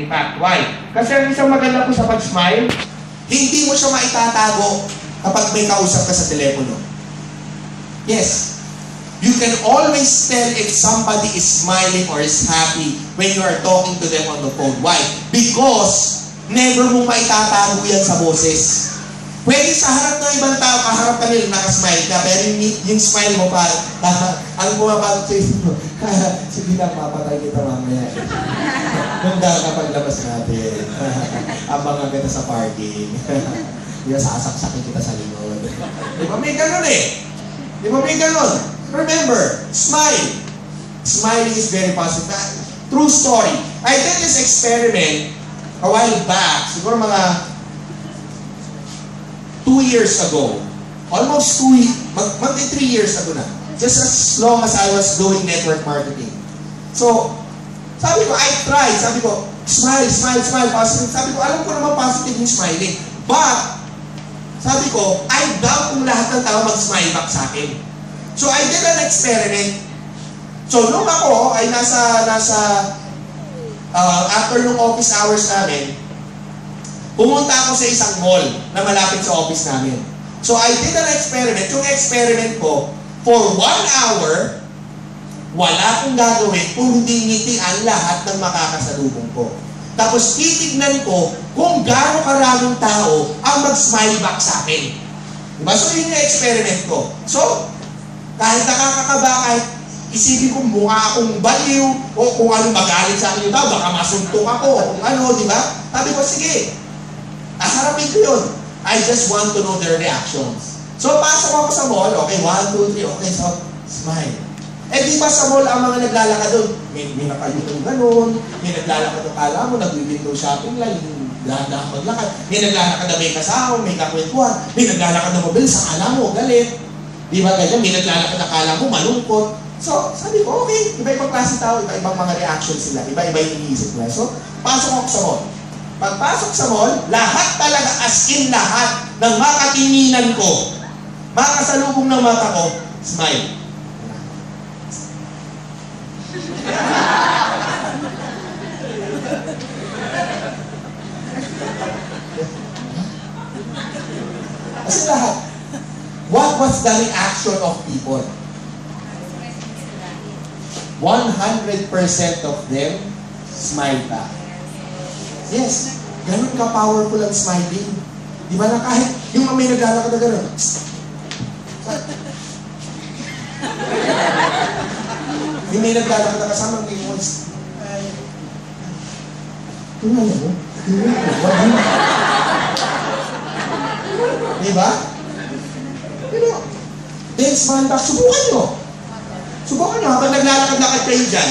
In fact, why? Kasi ang isang maganda po sa pag-smile, hindi mo siya maitatago kapag may kausap ka sa telepono. Yes. You can always tell if somebody is smiling or is happy when you are talking to them on the phone. Why? Because never mo maitatago yan sa boses. Pwede sa harap ng ibang tao, kaharap ka nila, nakasmile ka, pero yung smile mo pa, ang bumabalik sa isip mo, sige lang, papatay kita mamaya. Nung paglabas natin, abangan kita sa parking. Di ba, sasaksakin kita sa likod. Di ba, may ganun eh. Di ba, may ganun. Remember, smile. Smiling is very positive. True story. I did this experiment a while back, siguro mga 2 years ago. Almost 3 years ago na. Just as long as I was doing network marketing. So, sabi ko, I tried. Sabi ko, smile, smile, smile, positive. Sabi ko, alam ko naman positive yung smiling. But, sabi ko, I doubt kung lahat ng tao mag-smile back sa akin. So, I did an experiment. So, nung ako ay after nung office hours namin, pumunta ako sa isang mall na malapit sa office namin. So, I did an experiment. Yung experiment ko, for 1 hour, wala akong gagawin kung hindi ngiti ang lahat ng makakasalubong ko. Tapos, titignan ko kung gaano karaming tao ang mag-smile back sa akin. Diba? So, yun yung experiment ko. So, kahit nakakakaba, kahit isipin ko mukha akong baliw, o kung ano magalit sa akin yung tao, baka masuntok ako, kung ano, di ba? Sabi ko, sige, harapin ko yun. I just want to know their reactions. So, pasok ako sa mall, okay, 1, 2, 3, okay, so, smile. Eh, di ba sa mall ang mga naglalakad doon? May nakayutong ganun, may naglalakad ng kala mo, nag-window shopping lang, yung dahan-dahan maglakad. May naglalakad na may kasama, may kakwentuhan, may naglalakad na mabilis, sa kala mo, galit. Di ba ganyan? May naglalakad na kala mo, malungkot. So, sabi ko, okay, iba-ibang klase tao, iba-ibang mga reactions sila, iba-iba yung iniisip nila. So, pasok ako sa mall. Pagpasok sa mall, lahat talaga, as in lahat, ng makatinginan ko, makasalubong ng mata ko, smile. As in lahat. What was the reaction of people? 100% of them smiled back. Yes, ganun ka-powerful ang smiling. Di ba na kahit yung may naglalakad na ganun. Yung may naglalakad na kasama ng tingin mo. Tingnan mo. Di ba? Then smile back. Subukan nyo. Subukan nyo habang naglalakad-lakad kayo dyan.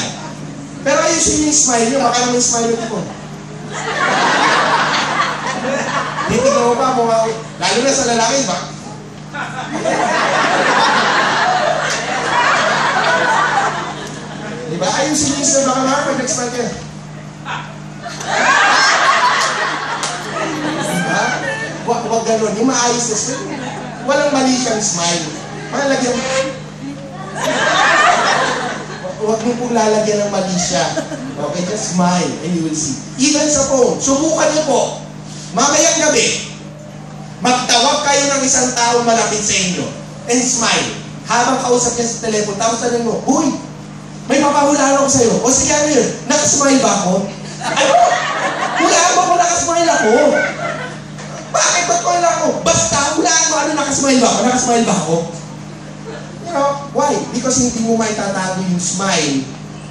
Pero ayusin yung smile nyo. Baka naman yung smile nyo po. Titignan mo pa, lalo na sa lalaki, ba? Diba? Ayusin yung smile, baka naman pag nag-smile kayo. Diba? Huwag ganun. Yung maayos na smile, walang mali siyang smile. Malagyan mo. Huwag mo pong lalagyan ng mali siya. Okay, just smile and you will see. Even sa phone, subukan niyo po. Mamayang gabi, magtawag kayo ng isang tao malapit sa inyo and smile. Habang kausap niya sa telepono, tapos sabihin mo, "Uy, may mapahulaan ako sa'yo." O sige, ano yun? Nakasmile ba ako? Ano? Hulaan mo kung nakasmile ako. Bakit ba't ko wala ako? Basta, hulaan mo ano nakasmile ba ako? Nakasmile ba ako? You know, why? Because hindi mo maitatago yung smile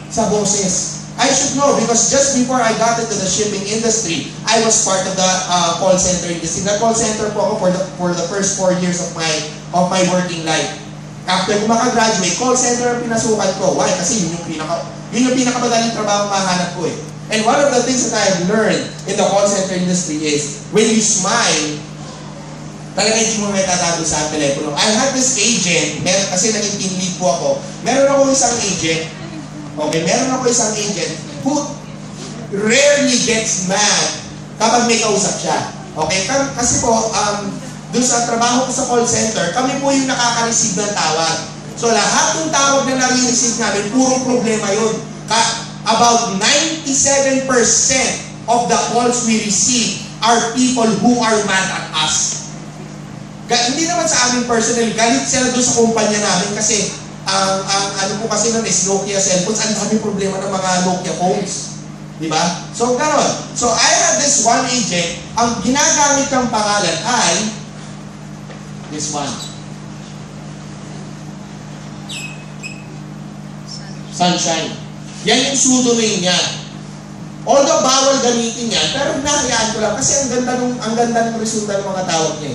sa boses. I should know because just before I got into the shipping industry, I was part of the call center industry. Nag-call center po ako for the first 4 years of my working life. After ko makagraduate, call center ang pinasukan ko. Why? Kasi yun yung pinakamadaling trabaho mahanap ko eh. And one of the things that I have learned in the call center industry is when you smile, talaga hindi mo may tatago sa telepono. I had this agent, kasi naging team lead po ako, meron ako isang agent who rarely gets mad kapag may kausap siya. Okay? Kasi po, dun sa trabaho ko sa call center, kami po yung nakaka-receive ng tawag. So lahat ng tawag na nare-receive namin, purong problema yun. About 97% of the calls we receive are people who are mad at us. Hindi naman sa amin personally, galit sila doon sa kumpanya namin kasi ang ano po kasi nun is Nokia cellphones. Ang dami problema ng mga Nokia phones. Diba? So, gano'n. So, I have this one agent. Ang ginagamit ng pangalan ay this one. Sunshine. Yan yung pseudonym niya. Although bawal gamitin yan, pero hinahayaan ko lang kasi ang ganda ng resulta ng mga tawag niya.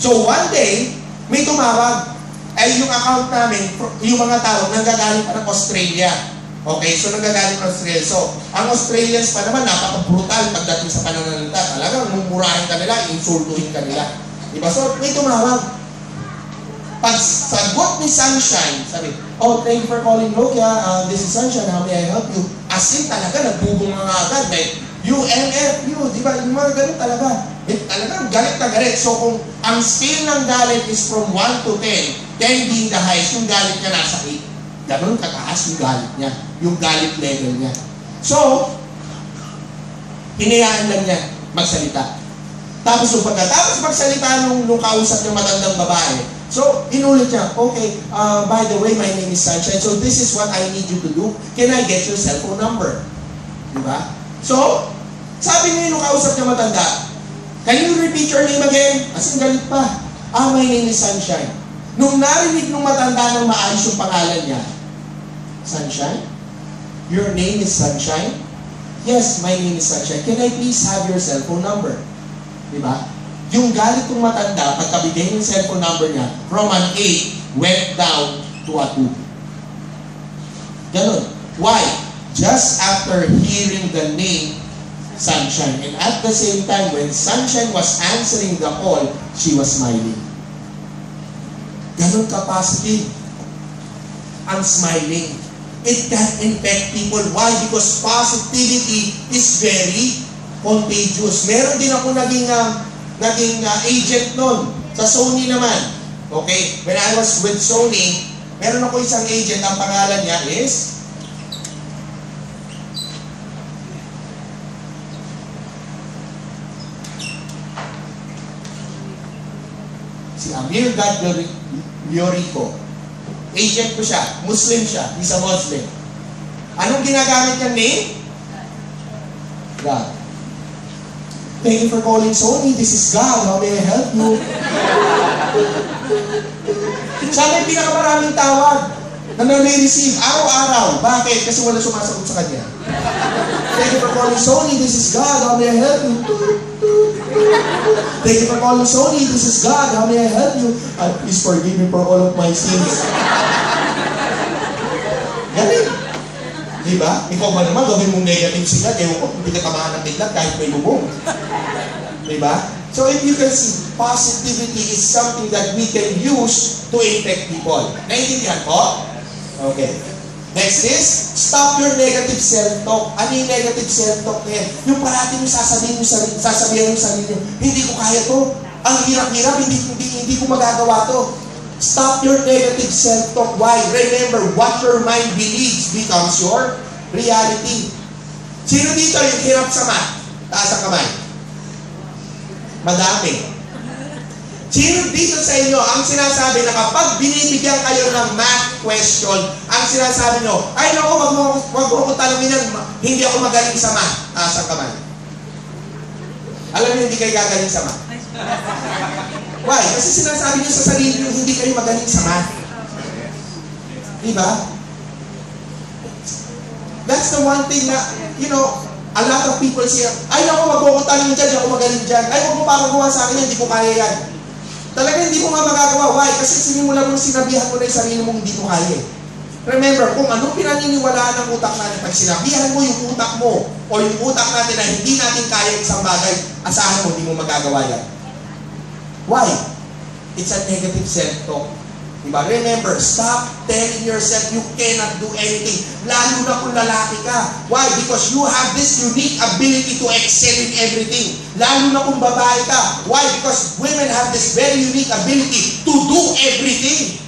So one day, may tumawag. Ay yung account namin, yung mga tawag, nanggagaling pa ng Australia. Okay, so nanggagaling ng Australia. So, ang Australians pa naman, napaka-brutal pagdating sa pananalita. Talagang mumurahin ka nila, insultuhin ka nila. Diba? So, may tumawag. Pag sagot ni Sunshine, sabi, oh, thank you for calling Nokia. This is Sunshine. How may I help you? As in talaga, nagbubong mga agad. May UMFU, di ba? Yung mga ganun talaga. Talagang galit na galit. So kung ang scale ng galit is from 1 to 10, 10 being the highest, yung galit niya nasa 8. Ganun kataas yung galit niya. Yung galit level niya. So, hinayaan lang niya magsalita. Tapos yung pagkatapos magsalita nung kausap ng matandang babae, so, inulit niya, okay, by the way, my name is Sunshine, so this is what I need you to do. Can I get your cell phone number? Diba? So, sabi niya yung kausap niya matanda, can you repeat your name again? As in, galit pa. My name is Sunshine. Nung narinig nung matanda ng maayos yung pangalan niya, Sunshine? Your name is Sunshine? Yes, my name is Sunshine. Can I please have your cell phone number? Diba? Yung galit ng matanda, pagkabigay ng cellphone number niya, from an 8, went down to a 2. Ganun. Why? Just after hearing the name, Sunshine. And at the same time, when Sunshine was answering the call, she was smiling. Ganun ka-positive. Ang smiling. It can infect people. Why? Because positivity is very contagious. Meron din ako naging agent nun. Sa Sony naman. Okay? When I was with Sony, meron ako isang agent, ang pangalan niya is si Amir God Llorico. Agent ko siya. Muslim siya. He's a Muslim. Anong ginagamit niyang name? God. Thank you for calling Sony. This is God. How may I help you? Siya may pinakamaraming tawag na nare-receive araw-araw. Bakit? Kasi wala sumasagot sa kanya. Thank you for calling Sony. This is God. How may I help you? Thank you for calling Sony. This is God. How may I help you? Please forgive me for all of my sins. Ganun. Diba? Ikaw ba naman, gawin mong negative sila, ewan ko, hindi ka tamaan ng bigla kahit may bubong. Diba? So if you can see, positivity is something that we can use to infect people. Naintindihan po? Okay. Next is, stop your negative self-talk. Ano yung negative self-talk na yan? Yung parati yung sasabihin yung sarili nyo, hindi ko kaya to. Ang hirap-hirap, hindi ko magagawa to. Stop your negative self-talk. Why? Remember, what your mind believes becomes your reality. Sino dito yung hirap sa math? Taas ang kamay. Madami. Sino dito sa inyo ang sinasabi na kapag binibigyan kayo ng math question, ang sinasabi nyo, ay naku, wag mo ko talangin yan, hindi ako magaling sa math. Taas ang kamay. Alam niyo, hindi kayo gagaling sa math. Why? Kasi sinasabi niyo sa sarili niyo, hindi kayo magaling sa math. Diba? That's the one thing na, you know, a lot of people say, ay naku, magkukutan mo dyan, hindi ako magaling dyan. Ay, huwag mo papagawa sa akin yan, hindi ko kaya yan. Talaga hindi mo nga magagawa. Why? Kasi sinimula mo sinabihan mo na yung sarili mong hindi mo kaya. Remember, kung anong pinaniniwalaan ng utak natin, pag sinabihan mo yung utak mo, o yung utak natin na hindi natin kaya isang bagay, asahan mo, hindi mo magagawa yan. Why? It's a negative self-talk. Diba? Remember, stop telling yourself you cannot do anything. Lalo na kung lalaki ka. Why? Because you have this unique ability to excel in everything. Lalo na kung babae ka. Why? Because women have this very unique ability to do everything.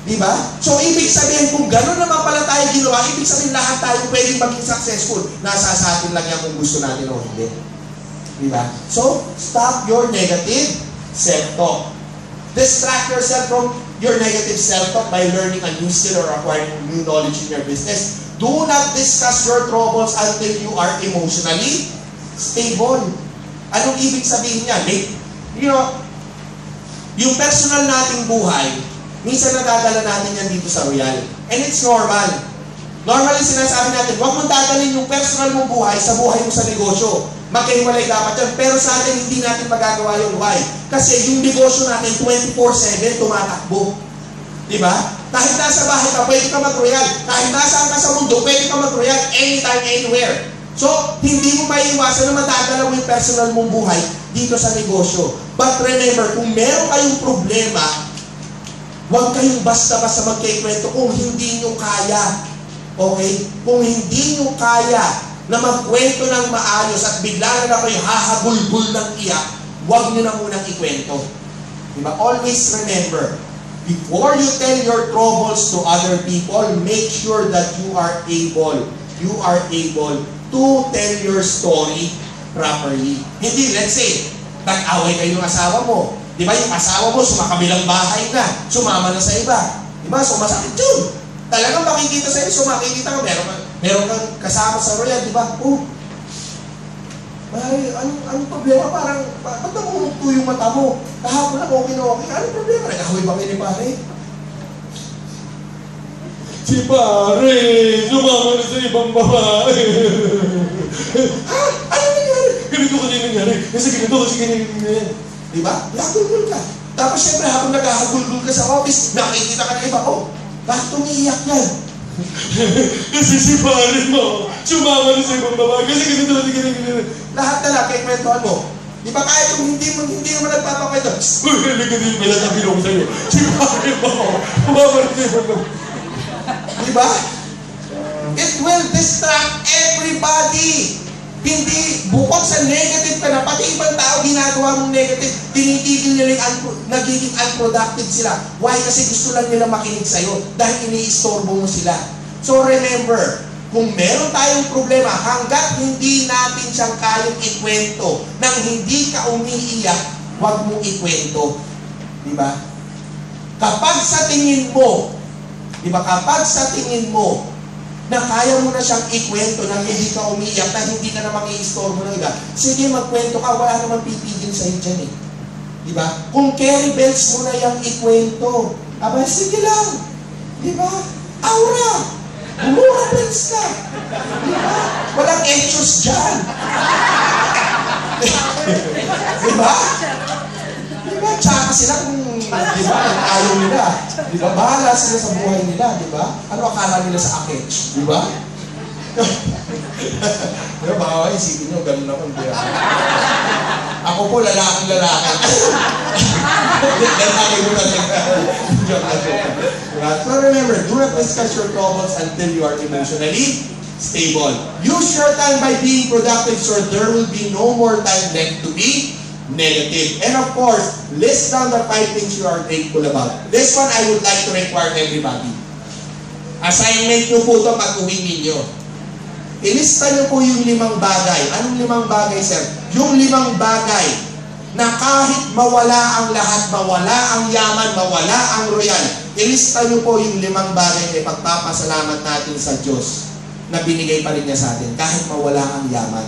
Di ba? So, ibig sabihin, kung gano'n naman pala tayo ginawa, ibig sabihin lahat tayo pwedeng maging successful. Nasa sa atin lang yan kung gusto natin o hindi. Di ba? So, stop your negative self-talk. Distract yourself from your negative self-talk by learning a new skill or acquiring new knowledge in your business. Do not discuss your troubles until you are emotionally stable. Anong ibig sabihin niya? You know, yung personal nating buhay, minsan nadadala natin yan dito sa real. And it's normal. Normally, sinasabi natin, huwag mong dadalhin yung personal mong buhay sa buhay mo sa negosyo. Magkahiwalay dapat yan. Pero sa atin, hindi natin magagawa yun. Why? Kasi yung negosyo natin, 24/7 tumatakbo. Diba? Kahit nasa bahay ka, pwede ka mag-royal. Kahit nasaan ka sa mundo, pwede ka mag-royal anytime, anywhere. So, hindi mo maiiwasan na madadala mo yung personal mong buhay dito sa negosyo. But remember, kung meron kayong problema, huwag kayong basta-basta magkikwento kung hindi nyo kaya. Okay? Kung hindi nyo kaya na magkwento ng maayos at bigla na kayo hahagulgul ng iyak, huwag nyo na munang ikwento. Diba? Always remember, before you tell your troubles to other people, make sure that you are able to tell your story properly. Hindi, let's say, nag-away kayo ng asawa mo. Di ba yung asawa mo, sumakabilang bahay na, sumama na sa iba. Di ba? So masakit yun. Talagang makikita sa iyo, makikita ka, meron kang kasama sa royal, di ba? Oh, ay, anong problema? Parang, ba't namumugto yung mata mo? Kahapon lang, okay na okay. Anong problema? Nag-away ba kayo ni pare? Si pare, sumama na sa ibang babae. Ha? Ano nangyari? Ganito kasi nangyari. Kasi ganito kasi ganyan. Di ba? Nagagulgul ka. Tapos syempre, habang nagagulgul ka sa office, nakikita ka na iba, oh, bakit umiiyak yan? Kasi si pare mo, sumama na sa ibang babae. Kasi ganito ganyan. Lahat na lang, kaya kwentuhan mo. Di ba kahit kung hindi naman nagpapakwento, uy, halika din pala na bilong sa'yo. Si pare mo, sumama na sa ibang babae. Di ba? It will distract everybody. Hindi, bukod sa negative ka na, pati ibang tao ginagawa mong negative, tinitigil nila nagiging unproductive sila. Why? Kasi gusto lang nila makinig sa'yo dahil iniistorbo mo sila. So remember, kung meron tayong problema, hanggat hindi natin siyang kayang ikwento, nang hindi ka umiiyak, huwag mong ikwento. Di ba? Kapag sa tingin mo, na kaya mo na siyang ikwento nang hindi ka umiiyak, na hindi ka naman i-istorbo ng iba, sige, magkwento ka, wala naman pipigil sa'yo dyan eh. Diba? Kung carry bells mo na yung ikwento, aba, sige lang. Diba? Aura! Umura bells ka. Diba? Walang etchos dyan. Diba? Diba? Tsaka sila kung diba, ayaw nila. Diba? Bahala sila sa buhay nila, diba? Ano akala nila sa aketch? Diba? Diba, baka isipin nyo, ganun ako. Diba? Ako po, lalaki. Lalaki mo talaga. So remember, do not discuss your troubles until you are emotionally stable. Use your time by being productive so there will be no more time left to be negative. And of course, list down the 5 things you are grateful about. This one, I would like to require everybody. Assignment nyo po ito pag-uwi ninyo. Ilista nyo po yung 5 bagay. Anong 5 bagay, sir? Yung 5 bagay na kahit mawala ang lahat, mawala ang yaman, mawala ang royal, ilista nyo po yung 5 bagay na ipagpapasalamat natin sa Diyos na binigay pa rin niya sa atin, kahit mawala ang yaman.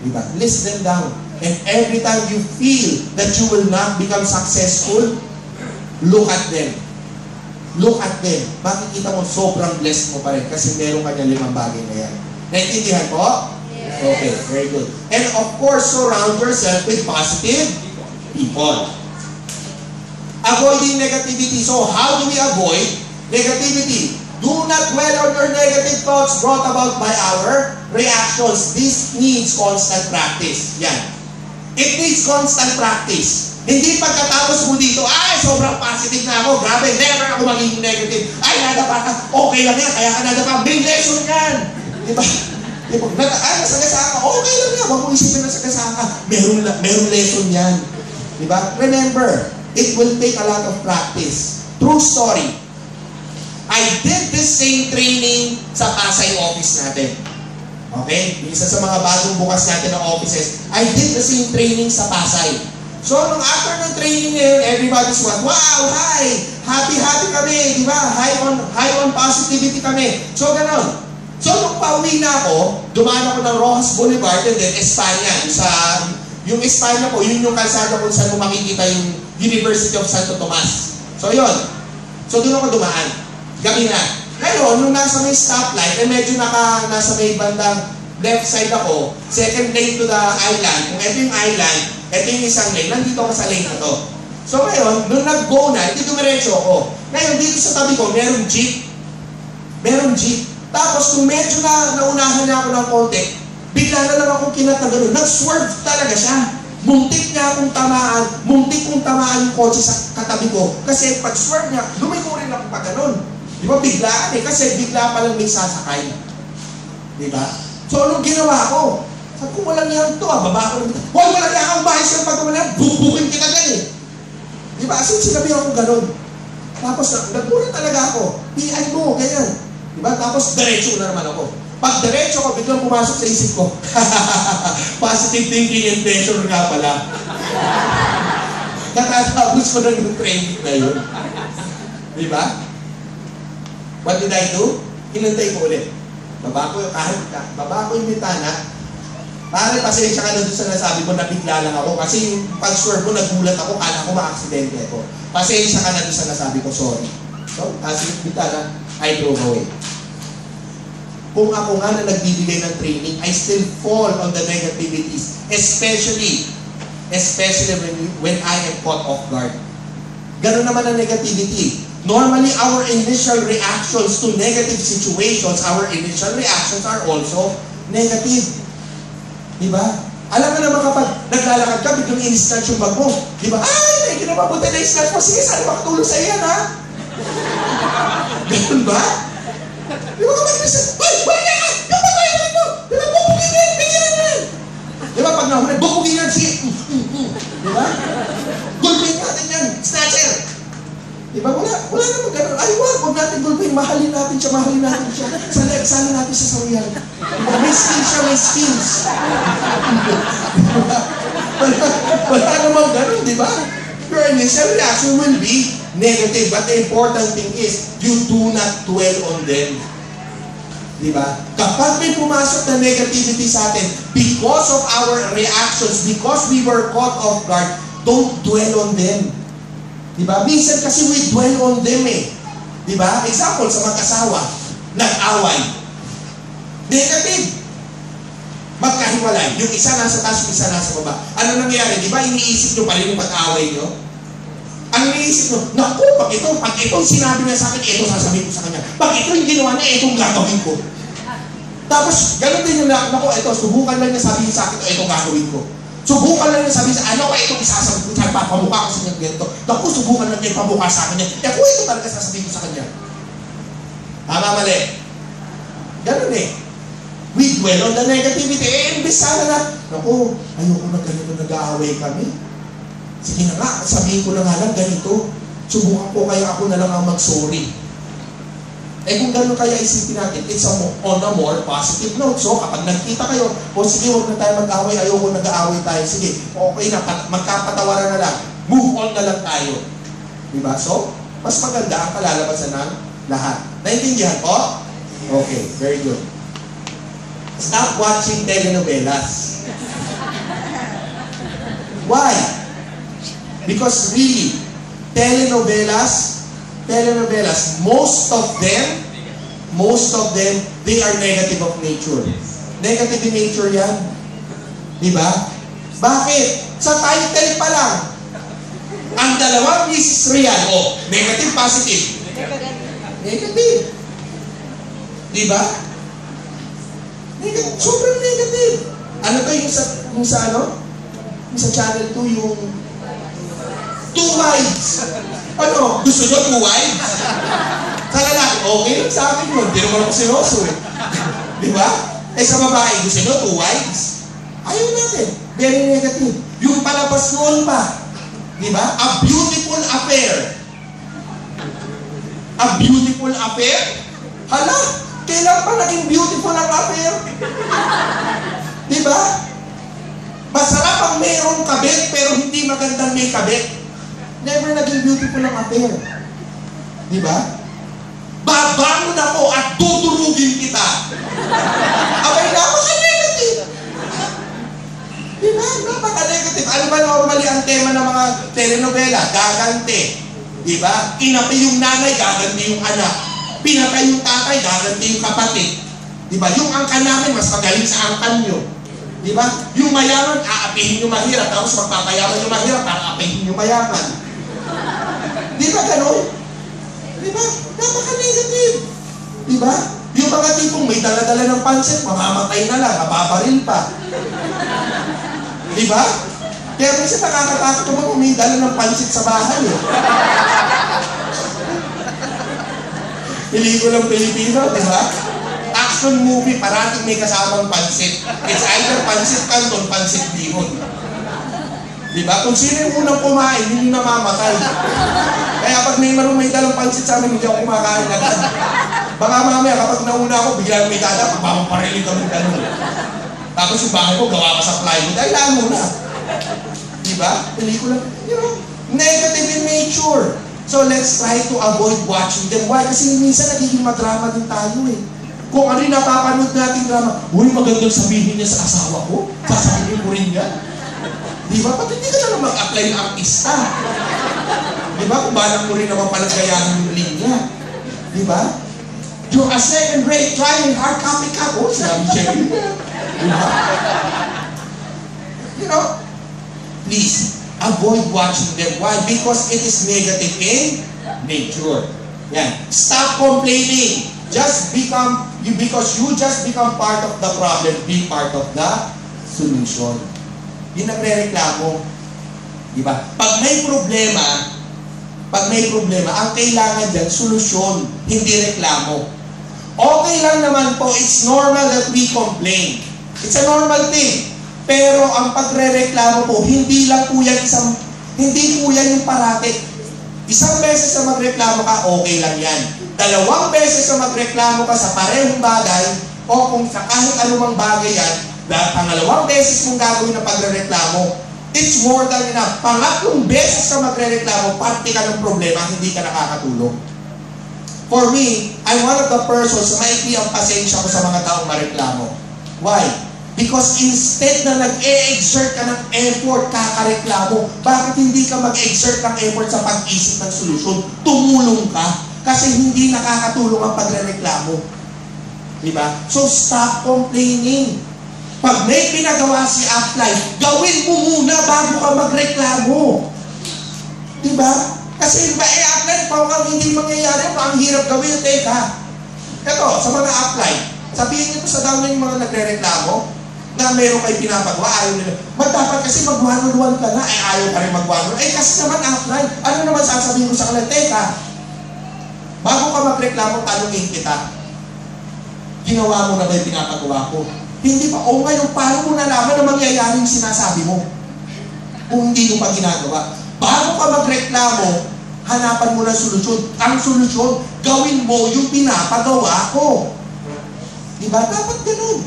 Diba? List them down. And every time you feel that you will not become successful, look at them. Look at them. Makikita mo, sobrang blessed mo pa rin kasi meron ka niya 5 bagay na yan. Naintindihan po? Yes. Okay, very good. And of course, surround yourself with positive people. Avoiding negativity. So, how do we avoid negativity? Do not dwell on your negative thoughts brought about by our reactions. This needs constant practice. Yan. It needs constant practice. Hindi pagkatapos mo dito, ay, sobrang positive na ako, grabe, never ako magiging negative. Ay, nadapa ka, okay lang yan, kaya ka nadapa, may lesson yan. Diba? Diba? Ay, nasagasaka ka, okay lang yan, wag mo isipin nasagasaka ka, merong lesson yan. Diba? Remember, it will take a lot of practice. True story. I did this same training sa Pasay office natin. Okay? Isa sa mga bagong bukas natin ng offices. I did the same training sa Pasay. So, nung after ng training ngayon, everybody's what? Wow! Hi! Happy kami! Di ba? High on positivity kami. So, ganon. So, nung pauwi na ako, dumaan ako ng Rojas Boulevard and then Espanya. Yung Espanya po, yun yung kalsada kung saan mo makikita yung University of Santo Tomas. So, yun. So, doon ako dumaan. Gabi na. Ngayon, nung nasa may stoplight, medyo nasa may bandang left side ako, second lane to the island. Kung ito yung island, ito yung isang lane, nandito ako sa lane na to. So ngayon, nung nag-go na, hindi dumiretso ako. Ngayon, dito sa tabi ko, merong jeep. Tapos, kung medyo naunahan niya ako ng konti, bigla na lang akong kinatagano. Nag-swerve talaga siya. Muntik kong tamaan yung kotse sa katabi ko. Kasi pag-swerve niya, lumiko rin ako pa ganun. Di ba, biglaan eh. Kasi bigla pa lang may sasakay. Di ba? So, anong ginawa ko? Sabi ko, walang yan to. Baba ko lang. Huwag walang yan ang bahis ng pagkamalan. Bubukin kita dyan eh. Di ba? As in, sinabi ako ganun. Tapos, nagmura talaga ako. PI mo, ganyan. Di ba? Tapos, diretso na naman ako. Pag diretso ko, biglang pumasok sa isip ko. Positive thinking and pressure nga pala. Natatapos ko na yung training na yun. Di ba? What did I do? Hinantay ko ulit. Baba ko yung bintana. Pare, pasensya ka na doon sa nasabi ko, nabigla lang ako. Kasi yung pag-swerve ko, nagulat ako, kala ko ma-aksidente ako. Pasensya ka na doon sa nasabi ko, sorry. So, kasi yung bintana, I drove away. Kung ako nga na nagbibigay ng training, I still fall on the negativities. Especially when I am caught off guard. Ganun naman ang negativity. Normally, our initial reactions to negative situations, our initial reactions are also negative. Diba? Alam mo naman kapag naglalakad ka, biglang in-snatch yung bag mo. Diba? Ay, hindi na mabuti na in-snatch mo. Sige, saan makatulong sa iyan, ha? Ganun ba? Diba kapag in-snatch, ay, balik ka! Yung pagkain mo! Diba, bubugin yan! Bigyan yan! Diba, pag nahuli, bubugin yan! Sige! Diba? Gulpin natin yan! Snatcher! Diba? Wala naman ganun. Ay, huwag natin gulpin. Mahalin natin siya. Sana natin siya sa uyan. Diba? May skills. Wala naman ganun, diba? Your initial reaction will be negative. But the important thing is, you do not dwell on them. Diba? Kapag may pumasok na negativity sa atin, because of our reactions, because we were caught off guard, don't dwell on them. Diba? Minsan kasi we dwell on them eh. Diba? Example, sa mag-asawa, nag-away. Negative. Magkahiwalay. Yung isa nasa taas, yung isa nasa baba. Ano nangyayari? Diba iniisip nyo pa rin yung pag-away nyo? Ang iniisip nyo, naku, pag itong sinabi niya sa akin, ito sasabihin ko sa kanya. Pag ito yung ginawa niya, itong gagawin ko. Tapos, ganun din yung naku, ito, subukan lang niya sabihin sa akin, itong gagawin ko. Subukan lang niya sabihin sa ano kaya itong isasabihin ko, pamukha ko sa kanya ganito. Naku, subukan lang niya pamukha sa kanya. Kung ito talaga sasabihin ko sa kanya. Tama, mali. Ganun eh. We dwell on the negativity. Imbis sana na, naku, ayoko na ganito, nag-aaway kami. Sige na nga, sabihin ko na nga lang ganito. Subukan ko kaya ako na lang ang mag-sorry. Kung gano'n kaya isipin natin, it's on a more positive note. So, kapag nagkita kayo, sige, huwag na tayo mag-away, ayoko nag-aaway tayo. Sige, okay na, magkapatawaran na lang. Move on na lang tayo. Diba? So, mas maganda ang kalalabasan ng lahat. Naintindihan ko? Okay, very good. Stop watching telenovelas. Why? Because really, telenovelas, most of them, they are negative of nature. Negative in nature yan. Diba? Bakit? Sa title pa lang, ang dalawang Mrs. Rian, negative, positive. Negative. Diba? Negative. Sobrang negative. Ano to yung sa channel 2, yung two wives. Ano? Gusto nyo 2 wives? Sa lalaki, okay lang sa akin yun. Hindi naman ako seryoso eh. Diba? Sa babae, gusto nyo 2 wives? Ayaw natin. Very negative. Yung palabas noon pa. Diba? A beautiful affair. A beautiful affair? Hala, kailan pa naging beautiful ang affair? Diba? Masarap ang mayroong kabit, pero hindi magandang may kabit. Never naging beautiful ang affair. Diba? Babangon ako at dudurugin kita. Abay, napaka-negative. Diba? Napaka-negative. Ano ba normally ang tema ng mga telenovela? Gagante. Diba? Inapi yung nanay, gaganti yung anak. Pinatay yung tatay, gaganti yung kapatid. Diba? Yung angkan namin, mas magaling sa angkan nyo. Diba? Yung mayaman, aapihin yung mahirap, tapos magpapayaman yung mahirap para aapihin yung mayaman. Diba gano'n? Diba? Napaka-negative. Diba? Yung mga tipong may dala-dala ng pansit, mamamatay na lang, mababaril pa. Diba? Kaya minsan nakakatakot naman kung may dala ng pansit sa bahay. Pelikulang Pilipino, diba? Action movie, parating may kasamang pansit. It's either pansit canton, pansit bihon. Diba? Kung sino yung unang kumain, hindi namamatay. Kaya pag may dalang pansit sa amin, hindi ako kumakain agad. Baka mamaya, kapag nauna ako, biglang may dala, pagpapaparili kami ganun. Tapos yung bahay ko, gawa ka sa plywood, ay lalo na. Diba? Pelikula, negative in nature. So let's try to avoid watching them. Why? Kasi minsan nagiging madrama din tayo eh. Kung ano yung napapanood natin drama, uy, magandang sabihin niya sa asawa ko, sasabihin mo rin yan. Diba? Pati hindi ka na lang mag-apply ng artista. Diba? Kung balang mo rin naman palang gayahin yung linya. Diba? You're a second-rate trying hard copycat. Oh, sinabi siya yun. Diba? You know, please, avoid watching them. Why? Because it is negative in nature. Yan. Stop complaining. Because you just become part of the problem, be part of the solution. Yung nagre-reklamo. Diba? Pag may problema, ang kailangan dyan, solusyon, hindi reklamo. Okay lang naman po, it's normal that we complain. It's a normal thing. Pero ang pagre-reklamo po, hindi po yan yung parati. Isang beses na magreklamo ka, okay lang yan. 2 beses na magreklamo ka sa parehong bagay, o kung sa kahit anumang bagay yan, dahil pangalawang beses mong gagawin na pagre-reklamo, it's more than enough. 3 beses ka magre-reklamo, parte ka ng problema, hindi ka nakakatulong. For me, I'm one of the persons na maikli ang pasensya ko sa mga taong mareklamo. Why? Because instead na nag-e-exert ka ng effort, kakareklamo, bakit hindi ka mag-exert ng effort sa pag-isip ng solusyon? Tumulong ka, kasi hindi nakakatulong ang pagre-reklamo. Diba? So stop complaining. Pag may pinagawa si Upline, gawin mo muna bago ka magreklamo. Diba? Kasi ba, Upline, pag hindi mangyayari, ang hirap gawin. Teka, ito, sa mga Upline, sabihin niyo sa dami yung mga nagre-reklamo, na meron kayo pinapagawa, ayaw nila. Dapat kasi mag-one-on-one ka na, ayaw ka rin mag-one-on-one. Kasi naman Upline, ano naman sasabihin mo sa kanila? Teka, bago ka magreklamo, tanungin kita. Ginawa mo na ba yung pinapagawa ko? Hindi pa. O ngayon, paano mo nalaman na mangyayari yung sinasabi mo? Kung hindi mo pa ginagawa. Bago ka magreklamo, hanapan mo ng solusyon. Ang solusyon, gawin mo yung pinapagawa ko. Diba? Dapat ganun.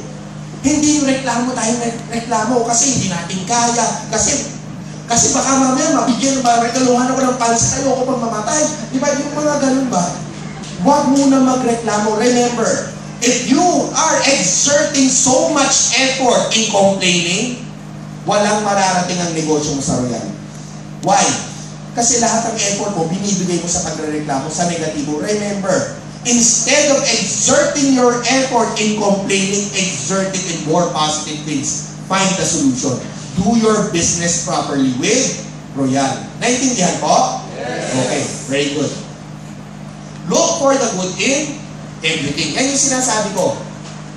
Hindi yung reklamo tayo reklamo kasi hindi natin kaya. Kasi baka mamaya mabigyan ba, regaluhan ako ng pansit, ayoko pang mamatay. Diba yung mga ganun ba? Huwag muna magreklamo. Remember, if you are exerting so much effort in complaining, walang mararating ang negosyo mo sa Royal. Why? Kasi lahat ng effort mo, binibigay mo sa pagrereklamo, sa negatibo. Remember, instead of exerting your effort in complaining, exert it in more positive things. Find the solution. Do your business properly with Royal. Naintindihan po? Yes. Okay, very good. Look for the good in everything. Yan yung sinasabi ko.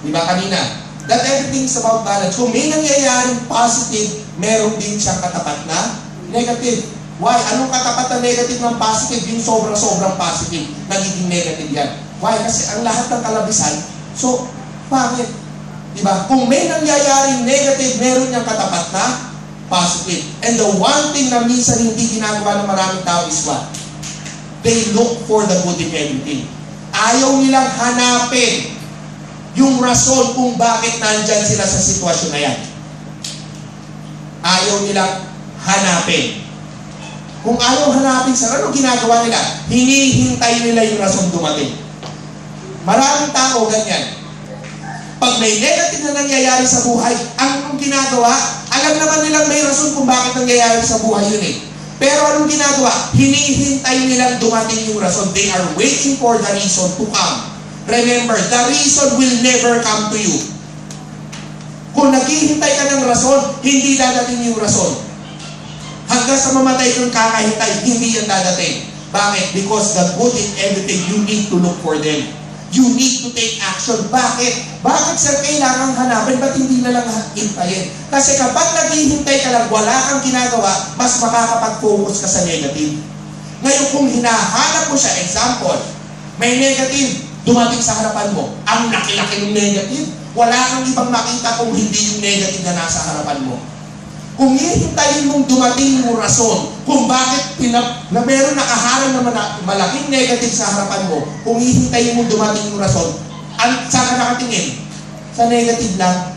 Diba kanina? That everything is about balance. Kung may nangyayaring positive, meron din siyang katapat na negative. Why? Anong katapat na negative ng positive? Yung sobrang positive. Nagiging negative yan. Why? Kasi ang lahat ng kalabisan, so, pangit. Diba? Kung may nangyayaring negative, meron niyang katapat na positive. And the one thing na minsan hindi ginagawa ng maraming tao is what? they look for the good in everything. Ayaw nilang hanapin yung rason kung bakit nandyan sila sa sitwasyon na yan. Ayaw nilang hanapin. Kung ayaw hanapin sa ano ginagawa nila, hinihintay nila yung rason dumating. Maraming tao ganyan. Pag may negative na nangyayari sa buhay, ang ginagawa, alam naman nilang may rason kung bakit nangyayari sa buhay yun eh. Pero anong ginagawa? Hinihintay nilang dumating yung rason. They are waiting for the reason to come. Remember, the reason will never come to you. Kung naghihintay ka ng rason, hindi dadating yung rason. Hanggang sa mamatay kang kakahintay, hindi yan dadating. Bakit? Because the good in everything, you need to look for them. You need to take action. Bakit? Bakit sir kailangan hanapin? Ba't hindi na lang hintayin? Kasi kapag naghihintay ka lang, wala kang ginagawa, mas makakapag-focus ka sa negative. Ngayon kung hinahanap mo siya, example, may negative, dumating sa harapan mo, ang laki-laki ng negative, wala kang ibang makita kung hindi yung negative na nasa harapan mo. Kung hihintayin mong dumating yung rason kung bakit na meron nakaharang na malaking negative sa harapan mo, kung hihintayin mong dumating yung rason, saan ka nakatingin? Sa negative lang.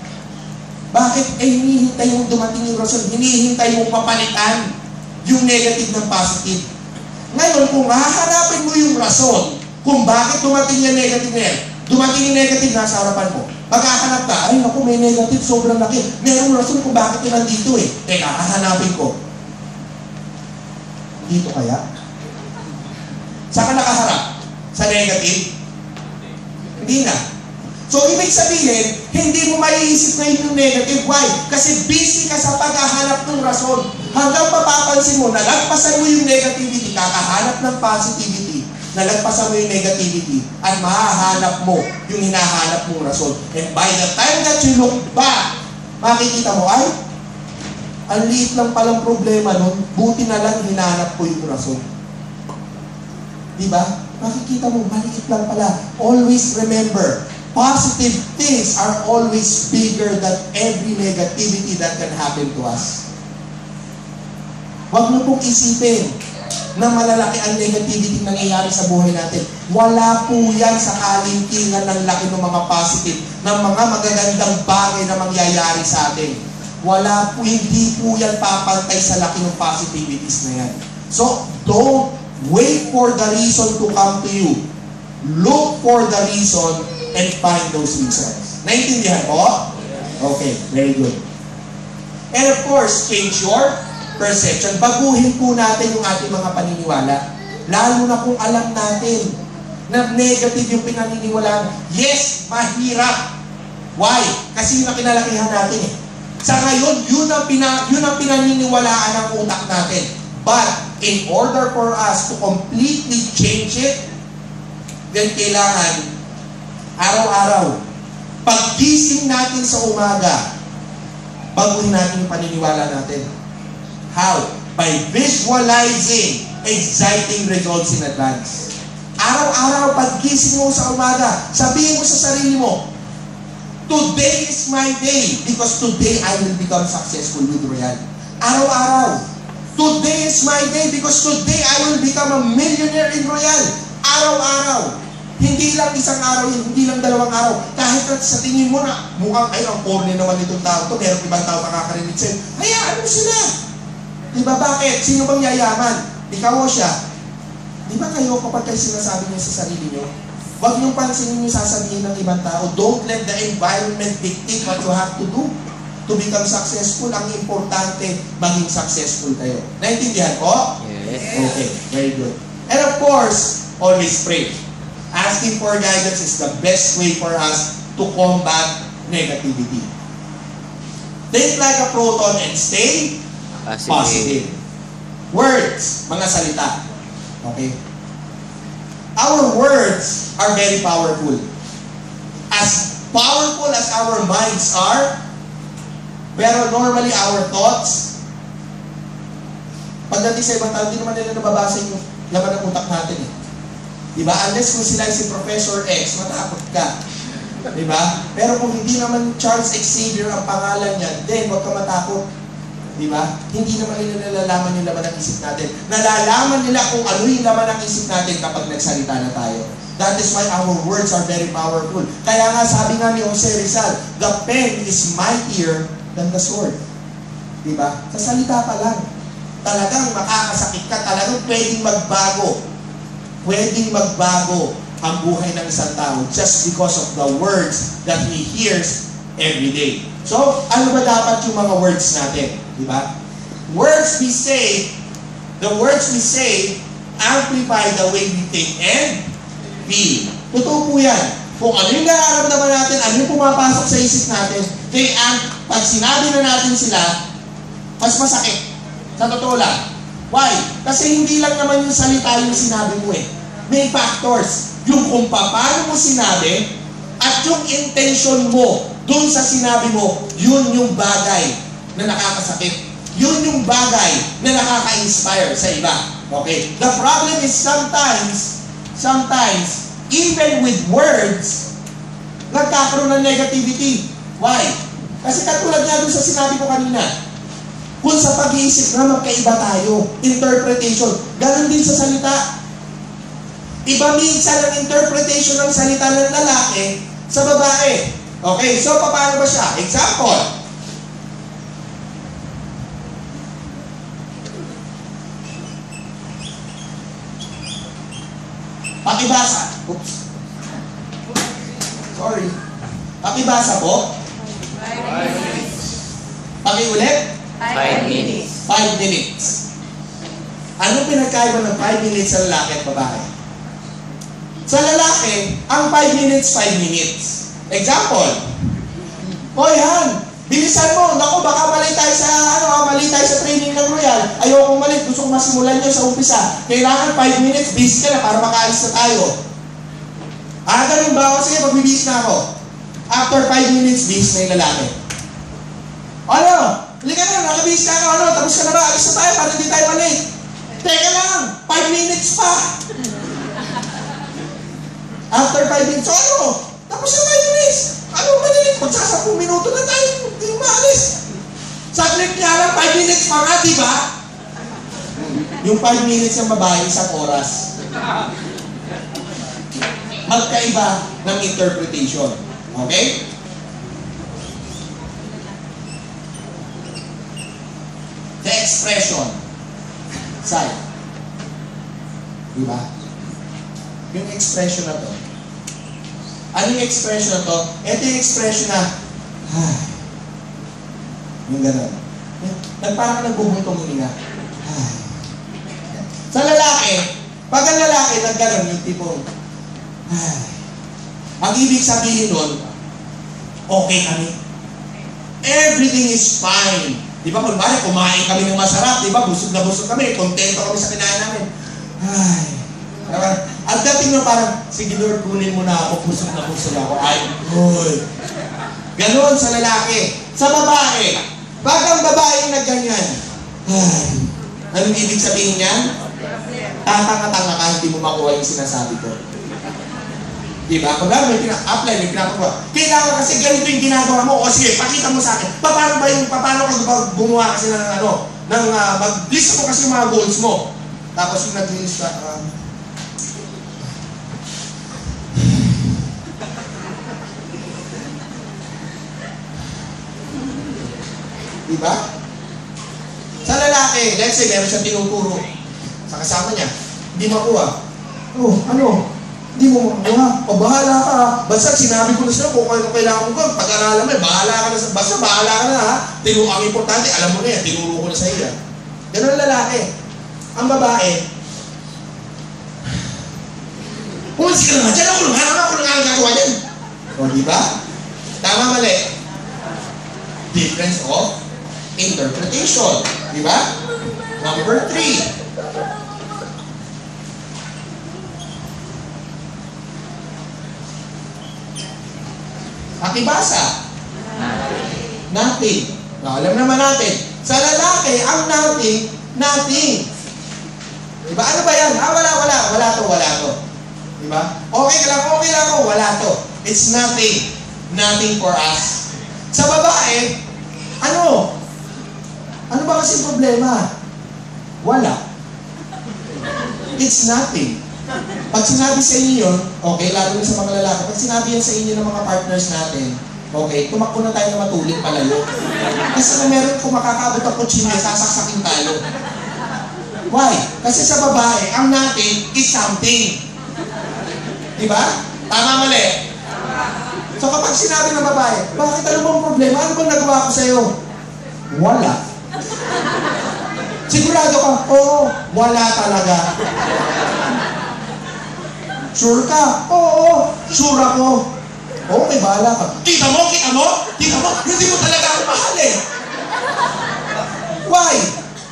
Bakit? Hinihintay mong dumating yung rason, hinihintay mong papalitan yung negative ng positive. Ngayon, kung hahanapin mo yung rason kung bakit dumating yung negative na yan, dumating yung negative nasa harapan mo, maghahanap ka, ay naku, may negative, sobrang laki. Merong rason kung bakit yun nandito eh. Teka, hahanapin ko. Dito kaya? Saan ka nakaharap? Sa negative? Hindi na. So, ibig sabihin, hindi mo maiisip na yung negative. Why? Kasi busy ka sa paghahanap ng rason. Hanggang mapapansin mo, nalagpasan mo yung negativity, kakahanap ng positivity, nalagpasan mo yung negativity, at mahahanap mo yung hinahanap mong rason. And by the time that you look back, makikita mo, ay, ang liit lang palang problema nun, buti na lang hinahanap ko yung rason. Diba? Makikita mo, maliit lang pala. Always remember, positive things are always bigger than every negativity that can happen to us. Huwag mo pong isipin na malalaki ang negativity nangyayari sa buhay natin. Wala po yan sa kalingkingan ng laki ng mga positive, ng mga magagandang bagay na mangyayari sa atin. Wala po, hindi po yan papantay sa laki ng positivities na yan. So, don't wait for the reason to come to you. Look for the reason and find those reasons. Naintindihan po? Okay, very good. And of course, change your perception. Baguhin po natin yung ating mga paniniwala. Lalo na kung alam natin na negative yung pinaniniwalaan. Yes, mahirap. Why? Kasi yun ang kinalakihan natin eh. Sa ngayon, yun ang pinaniniwalaan ng utak natin. But, in order for us to completely change it, then kailangan araw-araw, paggising natin sa umaga, baguhin natin yung paniniwala natin. How? By visualizing exciting results in advance. Araw-araw, paggising mo sa umaga, sabihin mo sa sarili mo, today is my day because today I will become successful with Royal. Araw-araw, today is my day because today I will become a millionaire in Royal. Araw-araw. Hindi lang isang araw yun, hindi lang dalawang araw. Kahit sa tingin mo na mukhang, ay, ang corny naman itong tao to, meron ibang tao makakarinig sa'yo. Hayaan mo sila. Diba bakit? Sino bang yayaman? Ikaw o siya? Diba kayo kapag kayo sinasabi niyo sa sarili niyo? Huwag niyong pansinin yung sasabihin ng ibang tao. Don't let the environment dictate what you have to do to become successful. Ang importante, maging successful kayo. Naintindihan ko? Yes. Okay, very good. And of course, always pray. Asking for guidance is the best way for us to combat negativity. Think like a proton and stay positive. Words, mga salita. Okay? Our words are very powerful. As powerful as our minds are, pero normally our thoughts, pagdating sa ibang tao, hindi naman nila nababasa yung laman ng utak natin eh. Diba? Unless kung sila si Professor X, matakot ka. Diba? Pero kung hindi naman Charles Xavier ang pangalan niya, then huwag ka matakot. Di ba? Hindi naman nila nalalaman yung laman ng isip natin. Nalalaman nila kung ano yung laman ng isip natin kapag nagsalita na tayo. That is why our words are very powerful. Kaya nga sabi nga ni Jose Rizal, the pen is mightier than the sword. Di ba? Sa salita pa lang. Talagang makakasakit ka. Talagang pwedeng magbago. Pwedeng magbago ang buhay ng isang tao just because of the words that he hears every day. So, ano ba dapat yung mga words natin? Diba? Words we say, the words we say amplify the way we think and feel. Totoo po yan. Kung ano yung nararamdaman natin, ano yung pumapasok sa isip natin, pag sinabi na natin sila, mas masakit. Sa totoo lang. Why? Kasi hindi lang naman yung salita yung sinabi mo eh. May factors. Yung kung paano mo sinabi at yung intention mo dun sa sinabi mo, yun yung bagay na nakakasakit. Yun yung bagay na nakaka-inspire sa iba. Okay? The problem is sometimes, even with words, nagkakaroon ng negativity. Why? Kasi katulad nga dun sa sinabi ko kanina, kung sa pag-iisip na magkaiba tayo, interpretation, ganun din sa salita. Iba minsan ang interpretation ng salita ng lalaki sa babae. Okay, so paano ba siya? Example. Pakibasa. Oops. Sorry. Pakibasa po. 5 minutes. Pakiulit. 5 minutes. 5 minutes. Anong pinagkaiba ng 5 minutes sa lalaki at babae? Sa lalaki, ang 5 minutes, 5 minutes. Example. Hoy, Han, bilisan mo. Naku, baka mali tayo sa training ng Royal. Ayokong mali. Gusto kong masimulan nyo sa umpisa. Kailangan 5 minutes, busy ka na para makaalis na tayo. Ganun ba? Sige, magbibis na ako. After 5 minutes, busy na yung lalaki. Ano? Halika na, nakabihis ka ako. Tapos ka na ba? Alis na tayo para hindi tayo mali. Teka lang, 5 minutes pa. After 5 minutes, tapos na 5 minutes. Anong malilit? Magsa 10 minuto na tayo, hindi maalis. Saglit nga lang, 5 minutes pa nga, di ba? Yung 5 minutes ng babae, 1 oras. Magkaiba ng interpretation. Okay? The expression. Side. Diba? Yung expression na to. Ano yung expression na to? Ito yung expression na, yung gano'n. Parang nagbubuntong hininga. Sa lalaki, pag ang lalaki nagganon yung tipong, ang ibig sabihin nun, okay kami. Everything is fine. Di ba, kung kumain kami ng masarap, di ba, busog na busog kami, kontento kami sa kinain namin. At dating na parang, sige Lord, kunin mo na ako, busog na busog ako. Ay, good. Ganon sa lalaki. Sa babae, pag ang babae nagganyan, anong ibig sabihin niyan? Tatanga-tanga ka, hindi mo makuha yung sinasabi ko. Diba? Kung lalo may apply, may pinapagawa. Kailangan kasi ganito yung ginagawa mo. O sige, pakita mo sa akin. Paano ka gumawa kasi ng mag-list mo kasi yung mga goals mo. Tapos yung nag-list ka, diba? Sa lalaki, let's say, meron siyang tinuturo sa kasama niya. Hindi makuha. Hindi mo makuha. Bahala ka. Basta sinabi ko na sila kung ano kailangan mo gawin. Pag-aralan mo, bahala ka na. Basta bahala ka na ha. Ang importante, alam mo na yan. Tinuro ko na sa iyo. Ganun ang lalaki. Ang babae, umalis ka naman. Diyan ako lang gagawa dyan. O, diba? Tama mali. Difference of interpretation. Diba? Number 3. Pakibasa. Nothing. Alam naman natin. Sa lalaki, ang nothing. Diba? Ano ba yan? Wala to. Diba? Okay lang ako. Wala to. It's nothing. Nothing for us. Sa babae, ano ba ba kasi problema? Wala. It's nothing. Pag sinabi sa inyo yun, okay, lalo na sa mga lalaki, pag sinabi yan sa inyo ng mga partners natin, okay, tumakbo na tayo na matulin palalo. Kasi na meron kung makakaabot ang kutsilyo, sasaksakin tayo. Why? Kasi sa babae, ang natin is something. Diba? Tama, mali? So kapag sinabi ng babae, bakit ano bang problema? Ano bang nagawa ko sa'yo? Wala. Sigurado ka? Oo, wala talaga. Sure ka? Oo, sure ako. Okay, bahala ka. Kita mo? Kita mo? Kita mo? Hindi mo talaga ako mahal eh. Why?